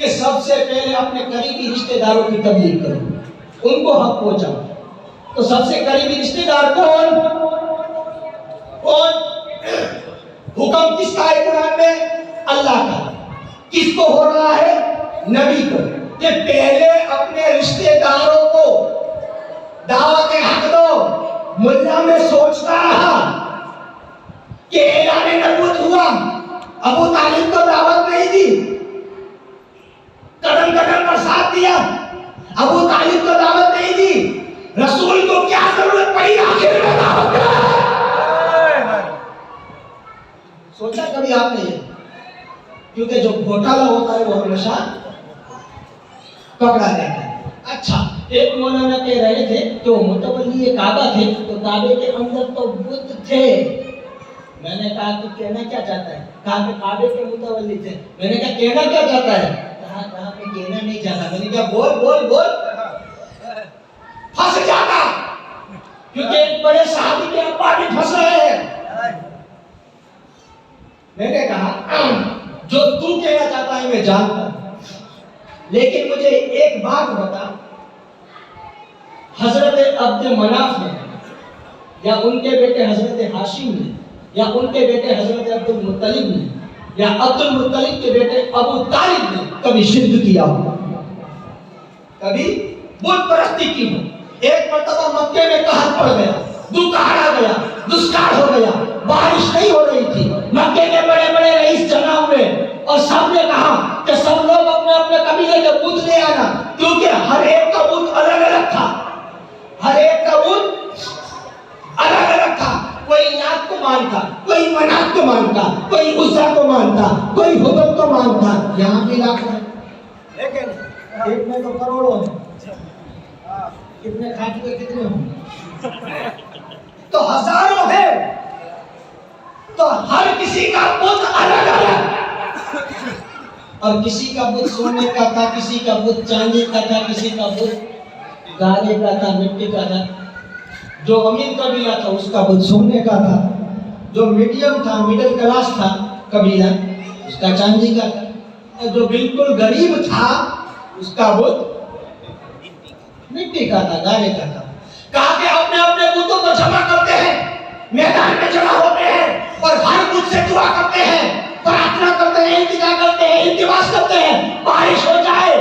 Speaker 3: کہ سب سے پہلے اپنے قریبی رشتہ داروں کی تبلیغ کرو، ان کو حق پہنچاؤ۔ تو سب سے قریبی رشتہ دار کون؟ حکم کس کا ہے قرآن میں؟ اللہ کا۔ کس کو ہو رہا ہے؟ نبی کو، کہ پہلے اپنے رشتہ داروں کو دعوت حق دو۔ ملا میں سوچتا رہا کہ اعلان نبوت ہوا، ابو طالب کو دعوت نہیں دی، قدم قدم پر ساتھ دیا، ابو طالب کو دعوت نہیں دی، رسول کو کیا ضرورت پڑی آخر میں دعوت دے؟ سوچا کبھی آپ نے یہ؟ کیونکہ جو گھوٹالہ ہوتا ہے وہ ہمیشہ پکڑا جاتا ہے۔ اچھا، ایک مولانا کہہ رہے تھے کہ وہ متولی کعبہ تھے، تو کعبے کے اندر تو بت تھے۔ میں نے کہا تو کہنا کیا چاہتا ہے؟ کہا کہ کعبے کے متولی تھے۔ میں نے کہا کہنا کیا چاہتا ہے؟ کہا میں کہنا نہیں چاہتا۔ میں نے کہا بول بول بول، پھنس جاتا، کیونکہ ایک بڑے صحابی کے ابا بھی پھنس رہے ہیں۔ میں نے کہا جو تو کہنا چاہتا ہے میں جانتا ہوں، لیکن مجھے ایک بات بتا، حضرت عبد مناف نے یا ان کے بیٹے حضرت ہاشم نے یا ان کے بیٹے حضرت عبد المطلب نے یا عبد المطلب کے بیٹے ابو طالب نے کبھی شرک کیا ہو؟ کبھی بت پرستی کی ہو؟ ایک مرتبہ مکے میں قحط پڑ گیا، دکاڑ آ گیا، دشکار ہو گیا، بارش نہیں ہو رہی تھی، مکے کے بڑے بڑے رئیس جمع ہوئے اور سب نے کہا کہ سب لوگ اپنے اپنے قبیلے کے بت لے آنا، کیونکہ ہر ایک کا بت الگ الگ تھا، ہر ایک کا بت الگ الگ تھا۔ کوئی لات کو مانتا، کوئی منات کو مانتا، کوئی عزا کو مانتا، کوئی حبل کو مانتا۔ یہاں بھی لاکھوں ہیں، لیکن ایک میں تو کروڑوں ہیں، کتنے کھا چکے کتنے ہوں، تو ہزاروں ہیں، تو ہر کسی کا بت الگ الگ، اور کسی کا بت سونے کا تھا، کسی کا بت چاندی کا تھا، کسی کا بت گارے کا تھا، مٹی کا تھا۔ جو امیر قبیلہ تھا اس کا بت سونے کا تھا، جو میڈیم تھا، مڈل کلاس تھا قبیلہ، اس کا چاندی کا تھا، اور جو بالکل غریب تھا اس کا بت مٹی کا تھا، گارے کا تھا۔ کہا کہ اپنے اپنے بتوں کو جمع کرتے ہیں، میدان میں جمع ہوتے ہیں اور ہر بت سے دعا کرتے ہیں، پرارتھنا کرتے ہیں، التجا کرتے ہیں، التماس کرتے ہیں بارش ہو جائے۔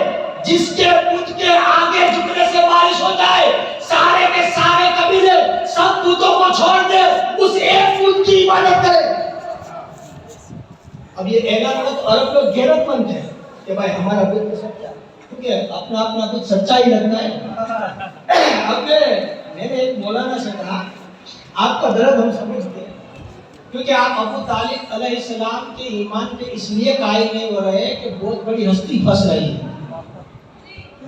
Speaker 3: جس کے بت کے آگے جھکنے سے بارش ہو جائے، سارے کے سارے قبیلے سب بتوں کو چھوڑ دے، اس ایک بت کی عبادت کرے۔ اب یہ اعلان ہوا تو عرب لوگ غیرت مند ہیں کہ بھائی ہمارا بت سچا، کیونکہ اپنا اپنا بت سچا ہی لگتا ہے۔ اب میں نے ایک مولانا سے کہا آپ کا درد ہم سمجھتے ہیں، کیونکہ آپ ابو طالب علیہ السلام کے ایمان پہ اس لیے قائل نہیں ہو رہے کہ بہت بڑی ہستی پھنس رہی ہے،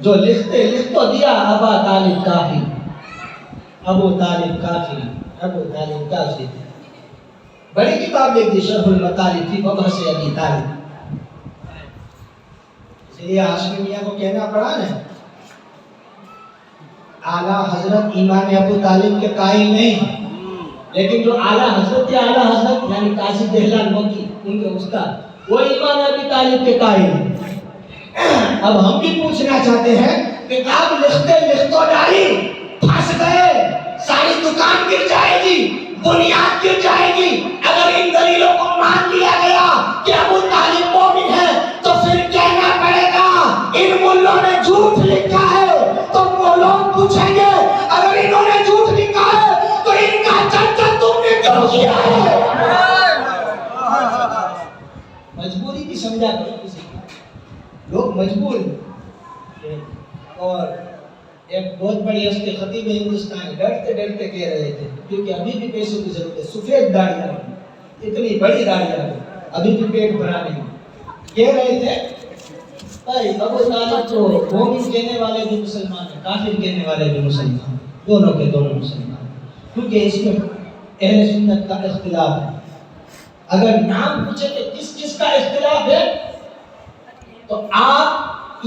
Speaker 3: جو لکھتے لکھ تو دیا ابا طالب کافی، ابو طالب کافی، ابو طالب کافی، بڑی کتاب لکھ دی شرح المطالب تھی ببحث ابی طالب۔ اس لیے ہاشمی میاں کو کہنا پڑا نا، اعلیٰ حضرت ایمان ابو طالب کے قائل نہیں، لیکن جو اعلیٰ حضرت یعنی قاضی دہلان مکی ان کے استاد، وہ ایمان ابی طالب کے قائل ہیں۔ اب ہم بھی پوچھنا چاہتے ہیں، کتاب لکھتے لکھتوں ڈالی، پھنس گئے، ساری دکان گر جائے گی، بنیاد گر جائے گی۔ اگر ان دلیلوں کو مان لیا گیا کہ ابو طالب مومن ہے تو پھر کہنا پڑے گا ان ملوں نے جھوٹ لکھا ہے، تو وہ لوگ پوچھیں گے اگر انہوں نے جھوٹ لکھا ہے تو ان کا چرچا تم نے کیوں کیا ہے؟ مجبوری بھی سمجھا کرو کسی کی، لوگ مجبور ہیں۔ اور ایک بہت بڑی ہستی خطیب ہندوستان ڈرتے ڈرتے کہہ رہے تھے، کیونکہ ابھی بھی پیسوں کی ضرورت ہے، سفید داڑیاں، اتنی بڑی داڑیاں، ابھی بھی پیٹ بھرا نہیں، کہہ رہے تھے بھائی ابو طالب تو مومن کہنے والے بھی مسلمان ہیں، کافر کہنے والے بھی مسلمان، دونوں کے دونوں مسلمان، کیونکہ اس میں اہل سنت کا اختلاف ہے۔ اگر نام پوچھے کہ کس کس کا اختلاف ہے تو آپ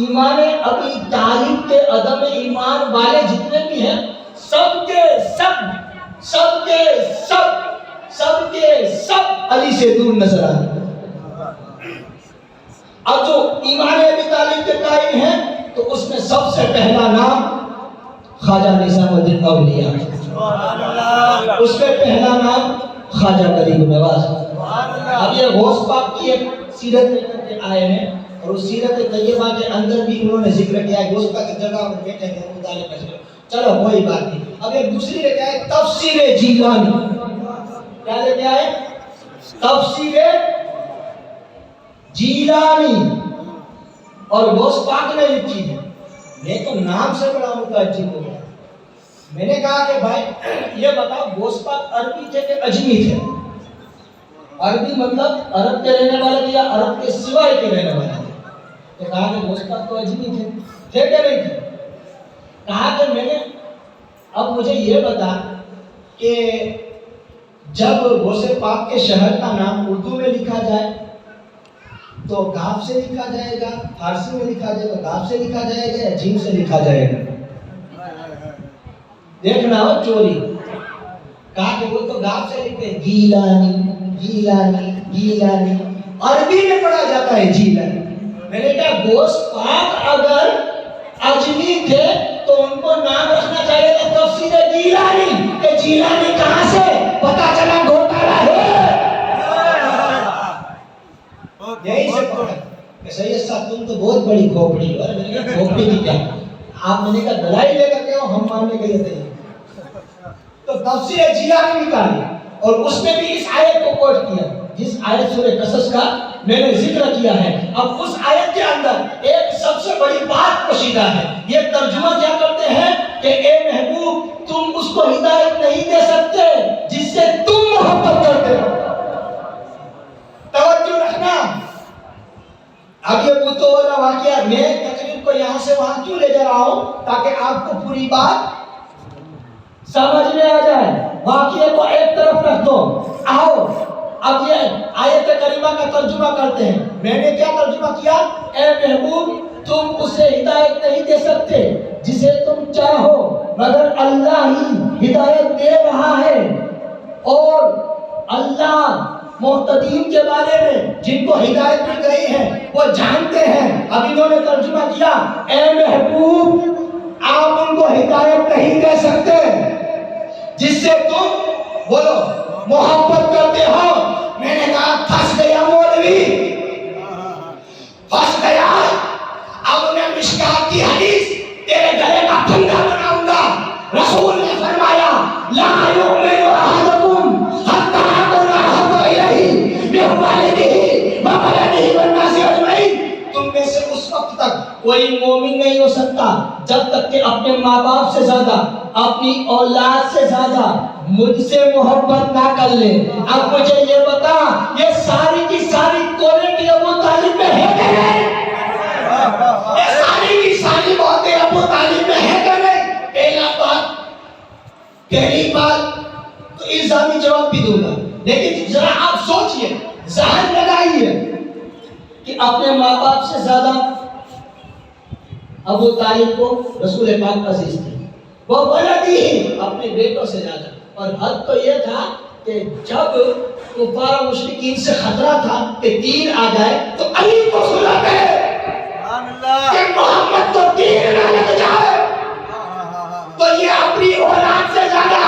Speaker 3: ایمان ابی طالب کے عدم ایمان والے جتنے بھی ہیں سب کے سب علی سے دور نظر آتے ہیں۔ اب جو ایمان ابی طالب کے قائل ہیں تو اس میں سب سے پہلا نام خواجہ نظام الدین اولیاء، اس میں پہلا نام خواجہ غریب نواز۔ اب یہ غوث پاک کی ایک سیرت لے کر کے آئے ہیں، اور اس سیرت طیبہ کے اندر بھی انہوں نے ذکر کیا ہے غوث پاک کی جگہ پر بیٹھے ہیں مطالعہ کا ذکر۔ چلو کوئی بات نہیں، اب ایک دوسری لے کے آئے تفسیر جیلانی۔ کیا لے کے آئے؟ تفسیر جیلانی، اور غوث پاک نے لکھی ہے۔ میں تو نام سے بڑا متعجب ہو گیا۔ میں نے کہا کہ بھائی یہ بتاؤ غوث پاک عربی تھے کہ عجمی تھے؟ عربی مطلب عرب کے رہنے والے یا عرب کے سوائے کے رہنے والے تھے؟ تو کہا کہ غوث پاک تو عجمی تھے کہ نہیں تھے؟ کہا کہ میں نے اب مجھے یہ بتا کہ جب غوث پاک کے شہر کا نام اردو میں لکھا جائے تو گاف سے لکھا جائے گا، فارسی میں لکھا جائے تو گاف سے لکھا جائے گا یا جیم سے لکھا جائے گا؟ دیکھنا ہو چوری۔ کہا کہ وہ تو گاف سے لکھتے ہیں گیلانی گیلانی گیلانی، عربی میں پڑھا جاتا ہے جیلانی۔ میں نے کہا غوث پاک اگر عجمی تھے تو ان کو نام رکھنا چاہیے تھا تفسیر جیلانی، کہ جیلانی کہاں سے پتا چلا گھوٹالا ہے۔ یہی سے پڑھا کہ سید صاحب تم تو بہت بڑی کھوپڑی ہو۔ میں نے کہا کھوپڑی کی کیا؟ آپ میں نے کہا دلائل لے کر کے ہم ماننے کے لیے تیار۔ تو تفسیر جیلانی نکالی اور اس میں بھی اس آیت کو کوٹ کیا جس آیت سورہ قصص کا میں نے ذکر کیا ہے۔ اب اس آیت کے اندر ایک سب سے بڑی بات پوشیدہ ہے۔ یہ ترجمہ کیا کرتے ہیں کہ اے محبوب تم اس کو ہدایت نہیں دے سکتے جس سے تم محبت کرتے ہو۔ توجہ رکھنا۔ اب یہ بتوں والا واقعہ میں تقریب کو یہاں سے وہاں کیوں لے جا رہا ہوں تاکہ آپ کو پوری بات سمجھ میں آ جائے۔ واقعے کو ایک طرف رکھ دو۔ آؤ اب یہ آیت کریمہ کا ترجمہ کرتے ہیں۔ میں نے کیا ترجمہ کیا؟ اے محبوب تم اسے ہدایت نہیں دے سکتے جسے تم چاہو مگر اللہ ہی ہدایت دے رہا ہے، اور اللہ محتدین کے بارے میں جن کو ہدایت مل گئی ہے وہ جانتے ہیں۔ اب انہوں نے ترجمہ کیا اے محبوب آپ ان کو ہدایت نہیں دے سکتے جس سے تم بولو محبت کرتے ہو۔ میں نے کہا پھنس گیا مولوی، پھنس گیا۔ اب میں مشکات کی حدیث تیرے گلے کا پھندا بناؤں گا۔ رسول نے فرمایا لا یؤمن احدکم حتی اکون احب الیہ من والدہ وولدہ والناس اجمعین۔ تم میں سے اس وقت تک کوئی مومن نہیں ہو سکتا جب تک کہ اپنے ماں باپ سے زیادہ، اپنی اولاد سے زیادہ مجھ سے محبت نہ کر لے۔ اب مجھے یہ بتا یہ ساری کی ساری کوالٹی ابو طالب میں ہے کہ نہیں؟ یہ ساری کی ساری باتیں ابو طالب میں ہے کہ نہیں؟ پہلی بات تو الزامی جواب بھی دوں گا، لیکن ذرا آپ سوچئے، ذہن لگائیے کہ اپنے ماں باپ سے زیادہ ابو طالب کو رسول پاک عزیز تھے، وہ ولدی ہی اپنے بیٹوں سے زیادہ۔ اور حد تو یہ تھا کہ جب کفار و مشرکین سے خطرہ تھا کہ دین آ جائے تو علی کو سناتے کہ محمد کو دین نہ لگ جائے تو یہ اپنی اولاد سے زیادہ۔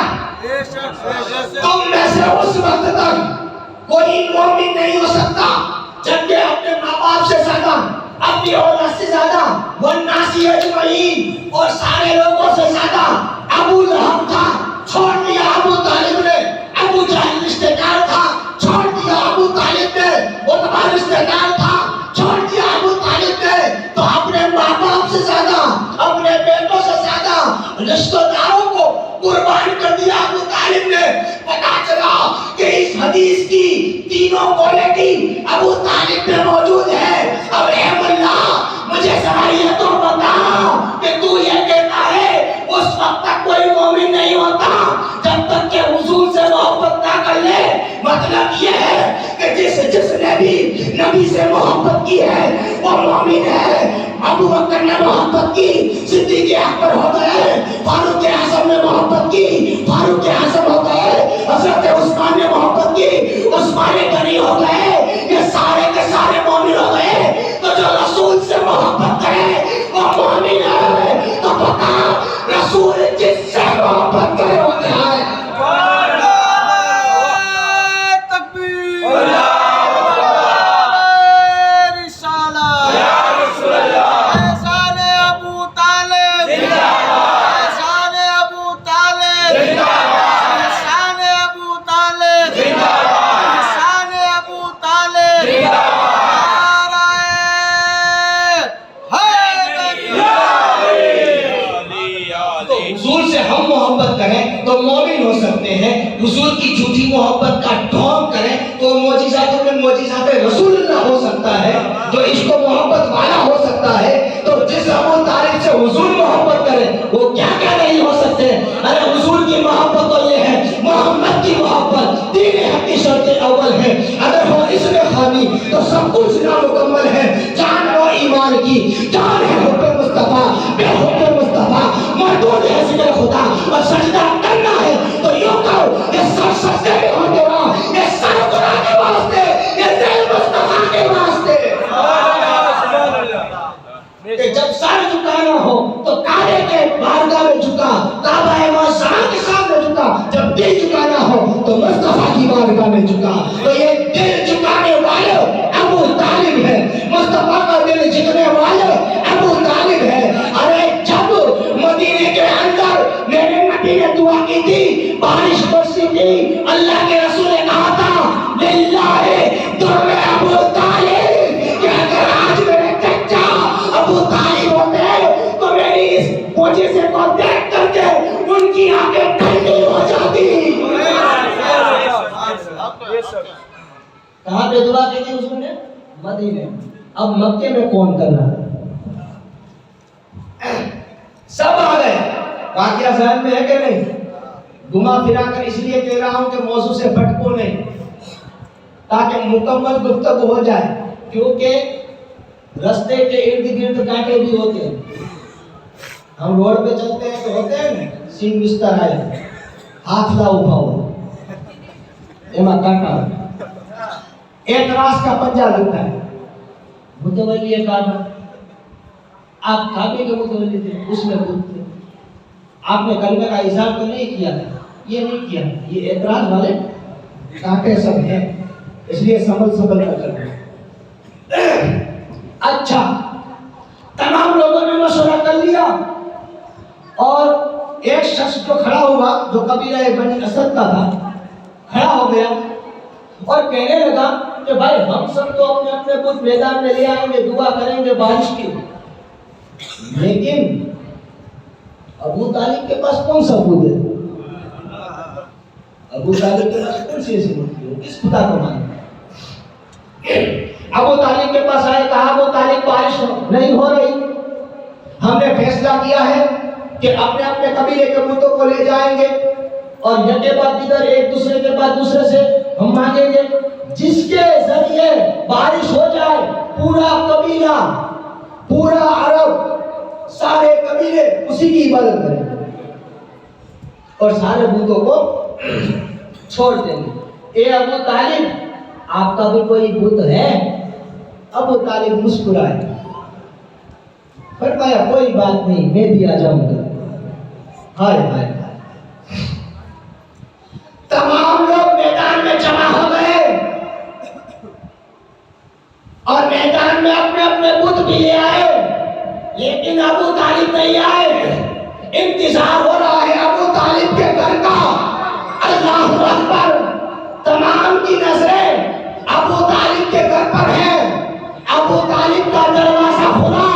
Speaker 3: تم میں سے اس وقت تک کوئی مومن نہیں ہو سکتا جب کہ اپنے ماں باپ سے زیادہ، اپنی اولاد سے زیادہ، والناس اجمعین اور سارے لوگوں سے زیادہ۔ ابو لہب تھا، چھوڑ دیا ابو طالب نے۔ ابو جہل رشتہ دار تھا، چھوڑ دیا ابو طالب نے۔ عتبہ رشتہ دار تھا، چھوڑ دیا ابو طالب نے۔ تو اپنے ماں باپ سے زیادہ، اپنے بیٹوں سے زیادہ رشتہ داروں کو قربان کر دیا ابو طالب نے۔ پتا چلا کہ اس حدیث کی تینوں کوالٹی ابو طالب میں موجود ہے۔ اب اے اللہ مجھے ذرا یہ تو بتا کہ تو یہ کہتا ہے اس وقت تک کوئی مومن نہیں ہوتا جب تک کہ حضور سے محبت نہ کر لے۔ مطلب یہ ہے کہ جس نے بھی نبی سے محبت کی ہے وہ مومن ہے۔ ابو بکر نے محبت کی، صدیق اکبر ہو گئے۔ فاروق اعظم نے محبت کی، فاروق اعظم ہو گئے۔ حضرت عثمان نے محبت کی، عثمان غنی ہو گئے۔ یہ سارے کے سارے مومن ہو گئے۔ تو تو مومن ہو سکتے ہیں. حضور کی جھوٹی محبت کا ڈھونگ کریں تو معجزاتوں میں معجزات رسول اللہ ہو سکتا ہے, جو عشق و محبت والا ہو سکتا ہے. تو جس ابو طالب سے حضور محبت کرے وہ کیا کیا نہیں ہو سکتے. ارے حضور کی محبت تو یہ ہے, محمد کی محبت دین حق کی شرط اول ہے. اگر ہو اس میں خامی تو سب کچھ نامکمل ہے. جان و ایمان کی جان ہے حب مصطفیٰ, بے حب مصطفیٰ مردود ہے ذکر خدا, اور سجدہ کرنا ہے تو یوں کرو, یہ سر سجدے میں ہو تیرا, یہ سر خدا کے واسطے, یہ دل مصطفیٰ کے واسطے. کہ جب سر جھکانا ہو تو کعبے کے بارگاہ میں جھکا, کعبہ معظمہ کے سامنے جھکا. جب دل جھکانا ہو تو مصطفیٰ کی بارگاہ میں جھکا. تو یہ دل جھکانے والے ابو طالب ہے, مصطفیٰ کا دل جھکنے والے ابو طالب ہے. ارے جب مدینے کے اندر میرے نبی نے دعا کی تھی, بارش برسی تھی, اللہ کے رسول نے کہا تھا للہ در ابو طالب, کہ اگر آج میرے چچا ابو طالب ہوتے تو میری اس معجزے کو دیکھ کر کے ان کی آنکھیں ٹھنڈی ہو جاتی. کہاں پہ دعا کی تھی حضور نے؟ مدینے. اب مکے میں کون کر رہا ہے؟ سب آ گئے. واقعہ ذہن میں ہے کہ نہیں؟ گھما پھرا کر اس لیے کہہ رہا ہوں کہ موضوع سے بھٹکو نہیں, تاکہ مکمل گفتگو ہو جائے. کیونکہ رستے کے ارد گرد کانٹے بھی ہوتے ہیں. ہم روڈ پہ چلتے ہیں تو ہوتے ہیں نا سین بستر آئے, ہاتھ لا اٹھاؤ, ایما کانٹا, اعتراض کا پنجہ لگتا ہے, متولی ہے کانٹا. آپ کعبے کے متولی تھے, اس میں بت تھے, آپ نے کلمہ کا اظہار تو نہیں کیا تھا, یہ نہیں کیا. یہ اعتراض والے کانٹے سب ہیں, اس لیے سنبھل کر کرنا. اچھا, تمام لوگوں نے مشورہ کر لیا, اور ایک شخص جو کھڑا ہوا, جو قبیلہ بنی اسد کا تھا, کھڑا ہو گیا اور کہنے لگا کہ بھائی ہم سب تو اپنے اپنے بت میدان میں لے آئیں گے, دعا کریں گے بارش کی, لیکن ابو طالب کے پاس کون سا بت ہے؟ ابو طالب کے پاس کون سی ایسی بت ہے؟ کس خدا کو مانتے؟ ابو طالب کے پاس آئے, کہا ابو طالب بارش نہیں ہو رہی, ہم نے فیصلہ کیا ہے کہ اپنے اپنے قبیلے کے بتوں کو لے جائیں گے اور یک کے بعد دیگر ایک دوسرے کے بعد دوسرے سے ہم مانگیں گے, جس کے ذریعے بارش ہو جائے پورا قبیلہ, پورا عرب, سارے قبیلے اسی کی عبادت کریں اور سارے بتوں کو چھوڑ دیں گے. اے ابو طالب, آپ کا بھی کوئی بت ہے؟ ابو طالب مسکرائے, فرمایا کوئی بات نہیں, میں بھی آ جاؤں گا. ہائے ہائے, تمام لوگ میدان میں جمع ہو گئے اور میدان میں اپنے اپنے بت بھی لے آئے, لیکن ابو طالب نہیں آئے. انتظار ہو رہا ہے ابو طالب کے گھر کا. اللہ اکبر, تمام کی نظریں ابو طالب کے گھر پر ہے. ابو طالب کا دروازہ کھلا,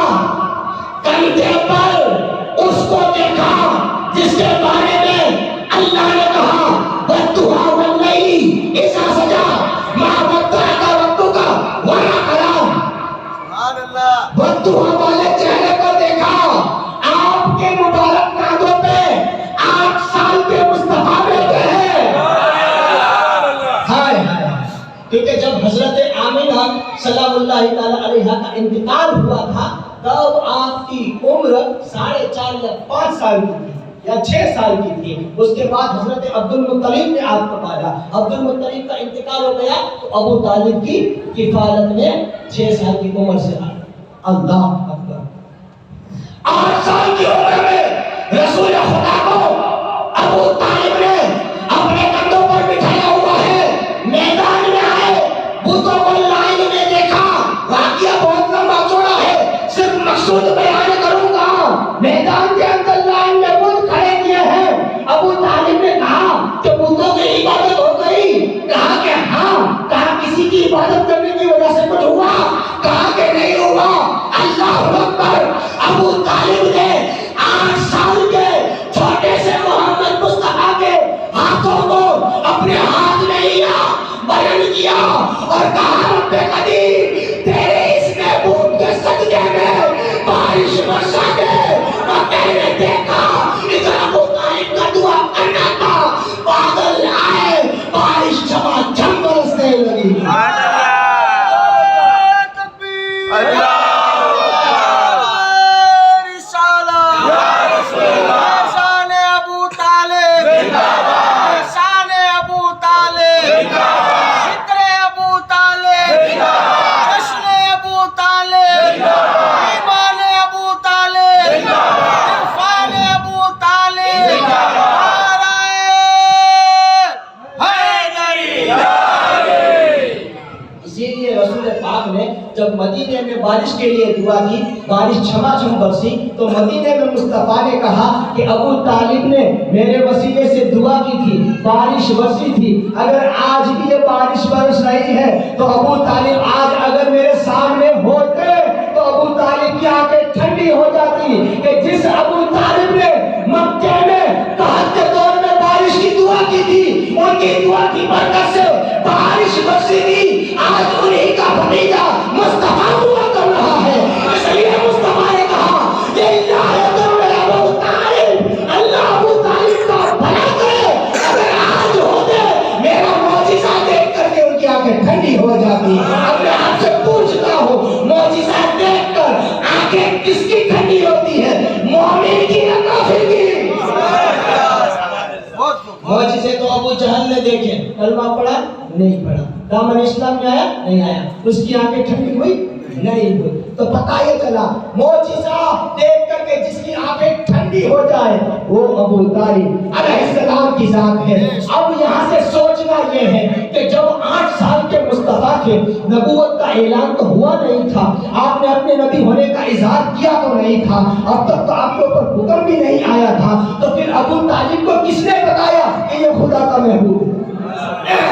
Speaker 3: کندھے پر اس کو دیکھا جس کے بارے میں اللہ نے کہا وَالضُّحَىٰ وَاللَّيْلِ إِذَا سَجَىٰ مَا وَدَّعَكَ رَبُّكَ وَمَا قَلَىٰ. وَالضُّحَىٰ والے چہرے کو دیکھا, آپ کے مبارک کاندھوں پہ 8 سال کے مصطفیٰ بیٹھے ہیں. ہائے ہائے, کیونکہ جب حضرت آمینہ سلام اللہ تعالی علیہا کا انتقال ہوا تھا تب آپ کی عمر 4.5 یا 5 سال کی تھی یا 6 سال کی تھی. اس کے بعد حضرت عبد المطلب نے آپ کو پالا. عبد المطلب کا انتقال ہو گیا تو ابو طالب کی کفالت میں 6 سال کی عمر سے آیا. اللہ اکبر, 8 سال کی عمر میں رسول خدا کو ابو طالب نے اپنے کندھوں پر بٹھایا ہوا ہے. میدان میں آئے, بتوں کو لائن میں دیکھا. واقعہ بہت لمبا چوڑا ہے, صرف مقصود بیان کروں گا. میدان کے اندر لائن میں بت کھڑے کیے ہیں. ابو طالب نے کہا کہ بتوں کی عبادت ہو گئی. کہا کہ ہاں. کہا کسی کی عبادت کرنے کی وجہ سے کچھ ہوا؟ کہا کہ نہیں ہوا. اللہ اکبر, ابو طالب نے 8 سال کے چھوٹے سے محمد مصطفیٰ کے دیکھا ادھر ابو طالب کا دعا کرنا تھا، بادل آئے، بارش جھماجھم برسنے لگی۔ جب مدینے میں بارش کے لیے دعا کی، بارش جھماجھم برسی، تو مدینے میں مصطفیٰ نے کہا کہ ابو طالب نے میرے وسیلے سے دعا کی تھی، بارش برسی تھی، اگر آج بھی یہ بارش برس رہی ہے تو ابو طالب آج اگر میرے سامنے ہوتے تو ابو طالب کی آنکھیں ٹھنڈی ہو جاتی کہ جس ابو طالب نے مکے میں قحط کے دور میں بارش کی دعا کی تھی، ان کی دعا کی برکت سے بارش برسی تھی، آج انہی کا بھتیجا مصطفیٰ دعا کر رہا ہے۔ اس لیے مصطفیٰ نے کہا اللہ ابو طالب کا بھلا کرے، اگر آج ہوتے میرا معجزہ دیکھ کر کے ان کی آنکھیں ٹھنڈی ہو جاتی۔ اب میں آپ سے پوچھتا ہوں، معجزہ دیکھ کر آنکھیں کس کی ٹھنڈی ہوتی ہے، مومن کی یا کافر کی؟ معجزے تو ابو جہل نے دیکھے، کلمہ پڑھا نہیں پڑھا، دامن اسلام میں آیا نہیں آیا، اس کی آنکھیں ٹھنڈی ہوئی نہیں ہوئی۔ تو پتہ یہ چلا معجزہ دیکھ کر کے جس کی آنکھیں ٹھنڈی ہو جائے وہ ابو طالب علیہ السلام کی ذات ہے۔ اب یہاں سے سوچنا یہ ہے کہ جب 8 سال کے مصطفیٰ کے نبوت کا اعلان تو ہوا نہیں تھا، آپ نے اپنے نبی ہونے کا اظہار کیا تو نہیں تھا، اب تک تو آپ کے اوپر حکم بھی نہیں آیا تھا، تو پھر ابو طالب کو کس نے بتایا کہ یہ خدا کا محبوب ہے؟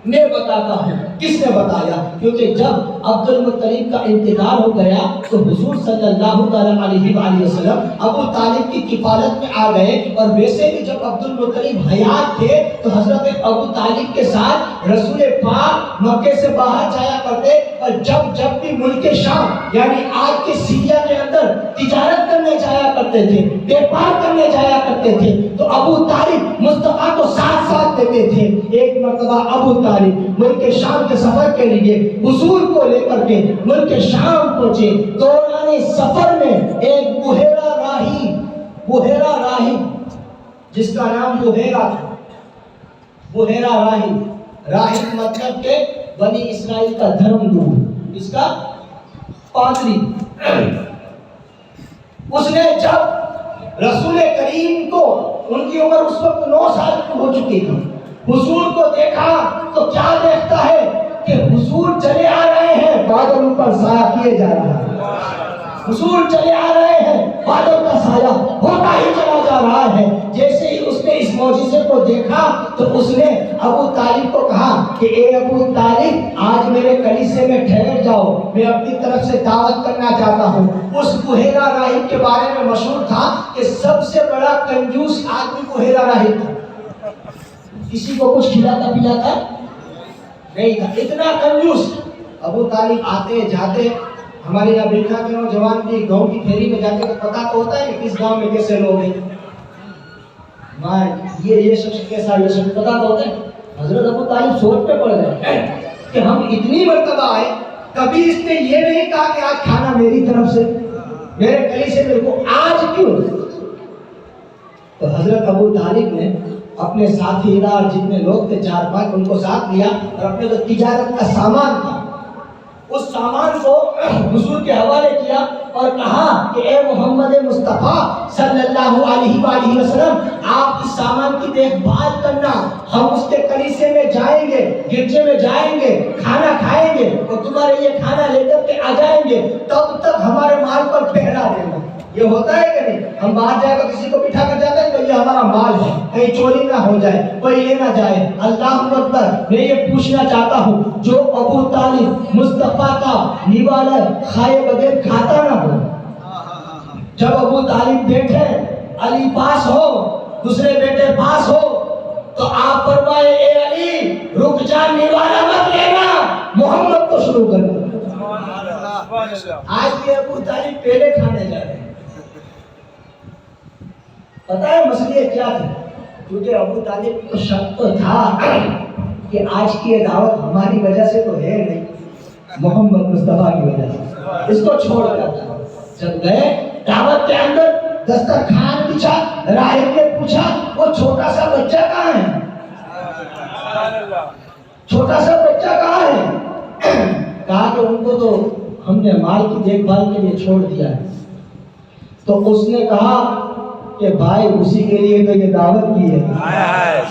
Speaker 3: میں بتاتا ہوں کس نے بتایا، کیونکہ جب عبد المطلب کا انتقال ہو گیا تو حضور صلی اللہ علیہ وآلہ وسلم ابو طالب کی کفالت میں آ گئے، اور ویسے بھی جب عبد المطلب حیات تھے تو حضرت ابو طالب کے ساتھ رسول پاک مکے سے باہر جایا کرتے، اور جب بھی ملک شام یعنی آج کے سیریا کے اندر تجارت کرنے جایا کرتے تھے، بیپار کرنے جایا کرتے تھے، تو ابو طالب مصطفیٰ کو ساتھ ساتھ دیتے تھے۔ ایک مرتبہ ابو طالب ملک شام کے سفر کے لیے حضور کو لے کر کے ملک شام پہنچے، دوران سفر میں ایک بحیرہ راہی جس کا نام بحیرہ تھا، بحیرہ راہب مطلب کہ بنی اسرائیل کا دھرم گرو، اس کا پادری، اس نے جب رسول کریم کو، ان کی عمر اس وقت 9 سال کی ہو چکی تھی، حضور کو دیکھا تو کیا دیکھتا ہے کہ حضور چلے آ رہے ہیں، بادل پر سایہ کیے جا رہا ہے، حضور چلے آ رہے ہیں، بادل کا سایہ ہوتا ہی چلا جا رہا ہے۔ جیسے ہی اس نے اس معجزے کو دیکھا تو اس نے ابو طالب کو کہا کہ اے ابو طالب، آج میرے کلیسے میں ٹھہر جاؤ، میں اپنی طرف سے دعوت کرنا چاہتا ہوں۔ اس بحیرہ راہب کے بارے میں مشہور تھا کہ سب سے بڑا کنجوس آدمی بحیرہ راہب تھا، کسی کو کچھ کھلاتا پلاتا نہیں تھا، اتنا کنجوس۔ ابو طالب آتے جاتے، ہمارے یہاں بلکھا کے نوجوان بھی گاؤں کی پھیری میں جاتے تو پتہ تو ہوتا ہے کہ کس گاؤں میں کیسے لوگ ہیں، یہ شخص کیسا، یہ شخص پتہ تو ہوتا ہے۔ حضرت ابو طالب سوچ پہ پڑ گئے کہ ہم اتنی مرتبہ آئے، کبھی اس نے یہ نہیں کہا کہ آج کھانا میری طرف سے، میرے کلیسے میں کو آج کیوں؟ تو حضرت ابو طالب نے اپنے ساتھی دار جتنے لوگ تھے 4-5 ان کو ساتھ لیا، اور اپنے جو تجارت کا سامان تھا اس سامان کو حضور کے حوالے کیا اور کہا کہ اے محمد مصطفیٰ صلی اللہ علیہ وآلہ وسلم، آپ اس سامان کی دیکھ بھال کرنا، ہم اس کے کلیسے میں جائیں گے، گرجے میں جائیں گے، کھانا کھائیں گے اور تمہارے لیے کھانا لے کر کے آ جائیں گے، تب تک ہمارے مال پر پہرا دینا۔ یہ ہوتا ہے کہ نہیں؟ ہم باہر جائے تو کسی کو بٹھا کر جاتے ہیں کہ یہ ہمارا مال ہے، کہیں چوری نہ ہو جائے، کوئی لے نہ جائے۔ اللہ اکبر، میں یہ پوچھنا چاہتا ہوں، جو ابو طالب مصطفیٰ کا نوالا کھائے بغیر کھاتا نہ ہو، جب ابو طالب بیٹھے علی پاس ہو، دوسرے بیٹے پاس ہو، تو آپ فرمائے اے علی رک جا، نوالا مت لینا، محمد کو شروع کرنا۔ آج بھی ابو طالب پہلے کھانے جا رہے ہیں، پتہ ہے مسئلے کیا تھے؟ کیونکہ ابو طالب کو شک تو تھا کہ آج کی یہ دعوت ہماری وجہ سے تو ہے نہیں، محمد مصطفیٰ کی وجہ سے، اس کو چھوڑ کر جب گئے دعوت کے اندر دسترخوان بچھا، راہب نے پوچھا وہ چھوٹا سا بچہ کہاں ہے؟ چھوٹا سا بچہ کہاں ہے؟ کہا کہ ان کو تو ہم نے مال کی دیکھ بھال کے لیے چھوڑ دیا ہے۔ تو اس نے کہا کہ بھائی اسی کے لیے تو یہ دعوت کی ہے،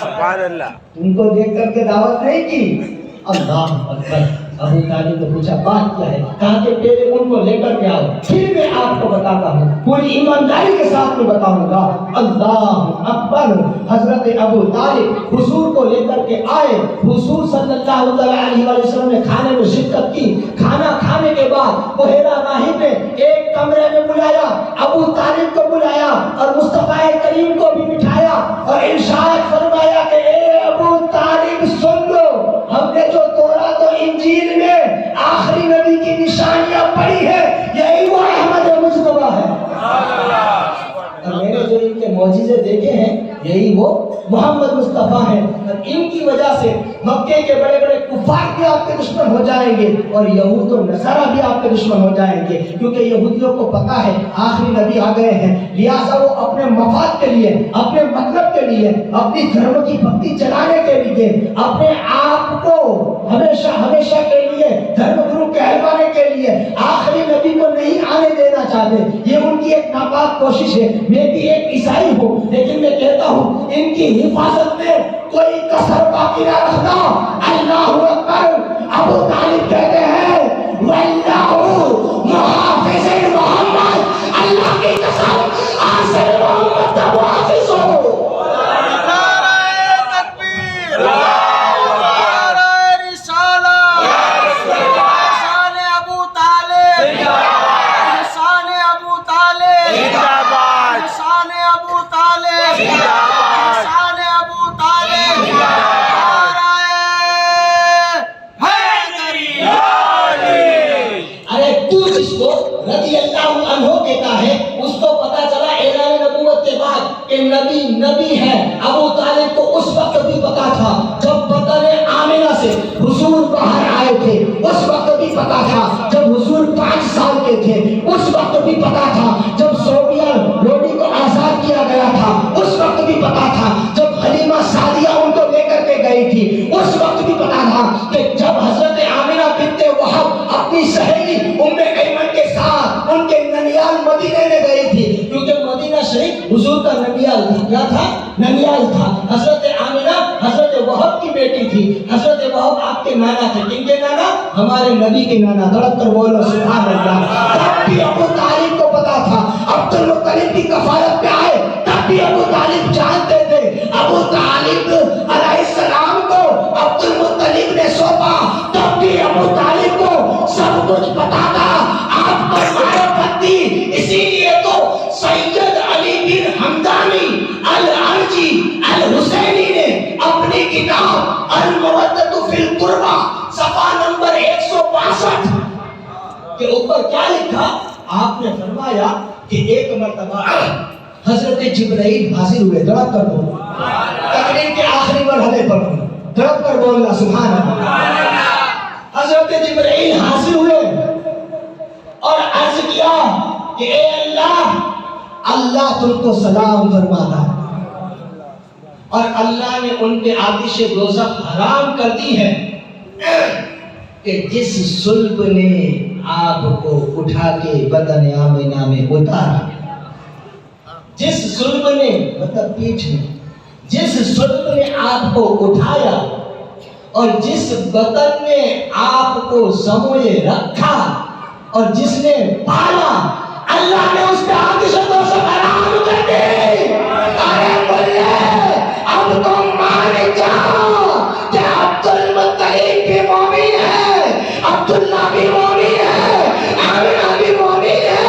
Speaker 4: سبحان اللہ،
Speaker 3: تم کو دیکھ کر کے دعوت نہیں کی۔ اللہ اکبر۔ ابو طالب نے پوچھا بات کیا ہے؟ کہا کہ پہلے ان کو لے کر کے آؤ، پھر میں آپ کو بتاتا ہوں، پوری ایمانداری کے ساتھ میں بتاؤں گا۔ اللہ اکبر۔ حضرت ابو طالب حضور کو لے کر کے آئے، حضور صلی اللہ علیہ وسلم نے کھانے میں شرکت کی۔ کھانا کھانے کے بعد بحیرہ راہب نے ایک کمرے میں بلایا، ابو طالب کو بلایا اور مصطفیٰ کریم کو بھی بٹھایا اور ارشاد فرمایا کہ اے ابو طالب سن لو، ہم نے جو تورات و انجیل میں آخری نبی کی نشانیاں پڑھی ہے یہی وہ احمد مصطفیٰ ہے، اور میں نے جو ان کے معجزے دیکھے ہیں یہی وہ محمد مصطفیٰ ہیں، اور ان کی وجہ سے مکے کے بڑے بڑے کفار بھی آپ کے دشمن ہو جائیں گے اور یہود و نصارہ بھی آپ کے دشمن ہو جائیں گے، کیونکہ یہودیوں کو پتا ہے آخری نبی آ گئے ہیں، لہٰذا وہ اپنے مفاد کے لیے، اپنے مطلب کے لیے، اپنی دھرم کی بھکتی چلانے کے لیے، اپنے آپ کو ہمیشہ ہمیشہ کے لیے دھرم گرو کہلوانے کے لیے آخری نبی کو نہیں آنے دینا چاہتے۔ یہ ان کی ایک ناپاک کوشش ہے۔ میں بھی ایک عیسائی ہوں، لیکن میں کہتا ہوں ان کی حفاظت میں کوئی کسر باقی نہ رکھنا۔ اللہ اکبر۔ ابو طالب کہتے ہیں واللہ محافظ محمد، اللہ کی قسم آج سے محمد کا محافظ ہو۔ نبی نبی ہے۔ ابو طالب کو اس وقت بھی پتا تھا جب بطن آمنہ سے حضور باہر آئے تھے، اس وقت بھی پتا تھا جب حضور 5 سال کے تھے، اس وقت بھی پتا تھا جب صوفیہ لوڈی کو آزاد کیا گیا تھا، اس وقت بھی پتا تھا جب حلیمہ سعدیہ ان کو لے کر کے گئی تھی، اس وقت بھی پتا تھا کہ جب حضرت آمنہ بنت وہب اپنی سہیلی ام ایمن کے ساتھ ان کے ننیال مدینے میں گئی تھی، کیونکہ مدینہ شریف حضور کا ننیال تھا۔ کیا تھا؟ ننیال تھا۔ حضرت آمنہ حضرت وہب کی بیٹی تھی۔ حضرت وہب آپ کے نانا تھے۔ کن کے نانا؟ ہمارے نبی کے نانا۔ دھڑک کر بولو سبحان اللہ۔ تب بھی ابو طالب کو پتا تھا عبد المطلب کی کفالت پہ آئے، تب بھی ابو طالب جانتے تھے ابو طالب علیہ السلام کو عبد المطلب نے سونپا، تب بھی ابو طالب کو سب کچھ پتا تھا، آپ کو معرفت تھی۔ اسی لیے تو سید علی بن حمدانی العرجی الحسینی نے اپنی کتاب المودۃ فی القربہ صفحہ نمبر 162 کے اوپر کیا لکھا؟ آپ نے فرمایا کہ ایک مرتبہ حضرت جبرائیل حاضر ہوئے۔ دھڑک کر بولو، تقریر کے آخری مرحلے پر دھڑک کر بولنا سبحان اللہ۔ حضرت جبرائیل حاضر ہوئے اور عرض کیا کہ اے اللہ، اللہ تم کو سلام فرماتا ہے اور اللہ نے ان کے آتش دوزخ حرام کر دی ہے کہ جس صلب نے آپ کو اٹھا کے بدن آمنہ میں اتارا، جس صلب نے مطلب پیٹھ میں، جس صلب نے آپ کو اٹھایا اور جس بدن نے آپ کو سموئے رکھا اور جس نے پالا، اللہ نے اس کا آتش دوزخ حرام کر دی۔ ارے بولے اب تم مان جاؤ کہ عبد المطلب بھی مومن ہے، عبداللہ بھی مومن ہے، آمنہ بھی مومن ہے،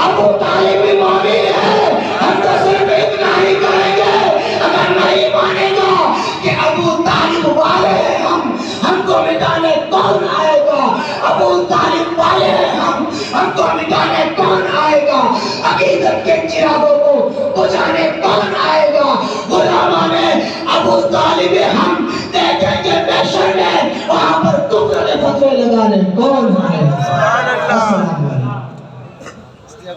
Speaker 3: ابو طالب بھی مومن ہے۔ ہم تو صرف اتنا ہی کریں گے، اگر نہیں مانے گا کہ ابو طالب والے ہیں ہم کو مٹانے کون آئے گا؟ ابو طالب والے ہیں ہم کو مٹانے کون آئے گا؟ عقیدت کے چراغوں کو بجھانے کون آئے گا؟ غلامان ابو طالب ہم دیکھیں گے محشر میں، وہاں پر کفر کے فتوے لگانے کون آئے گا؟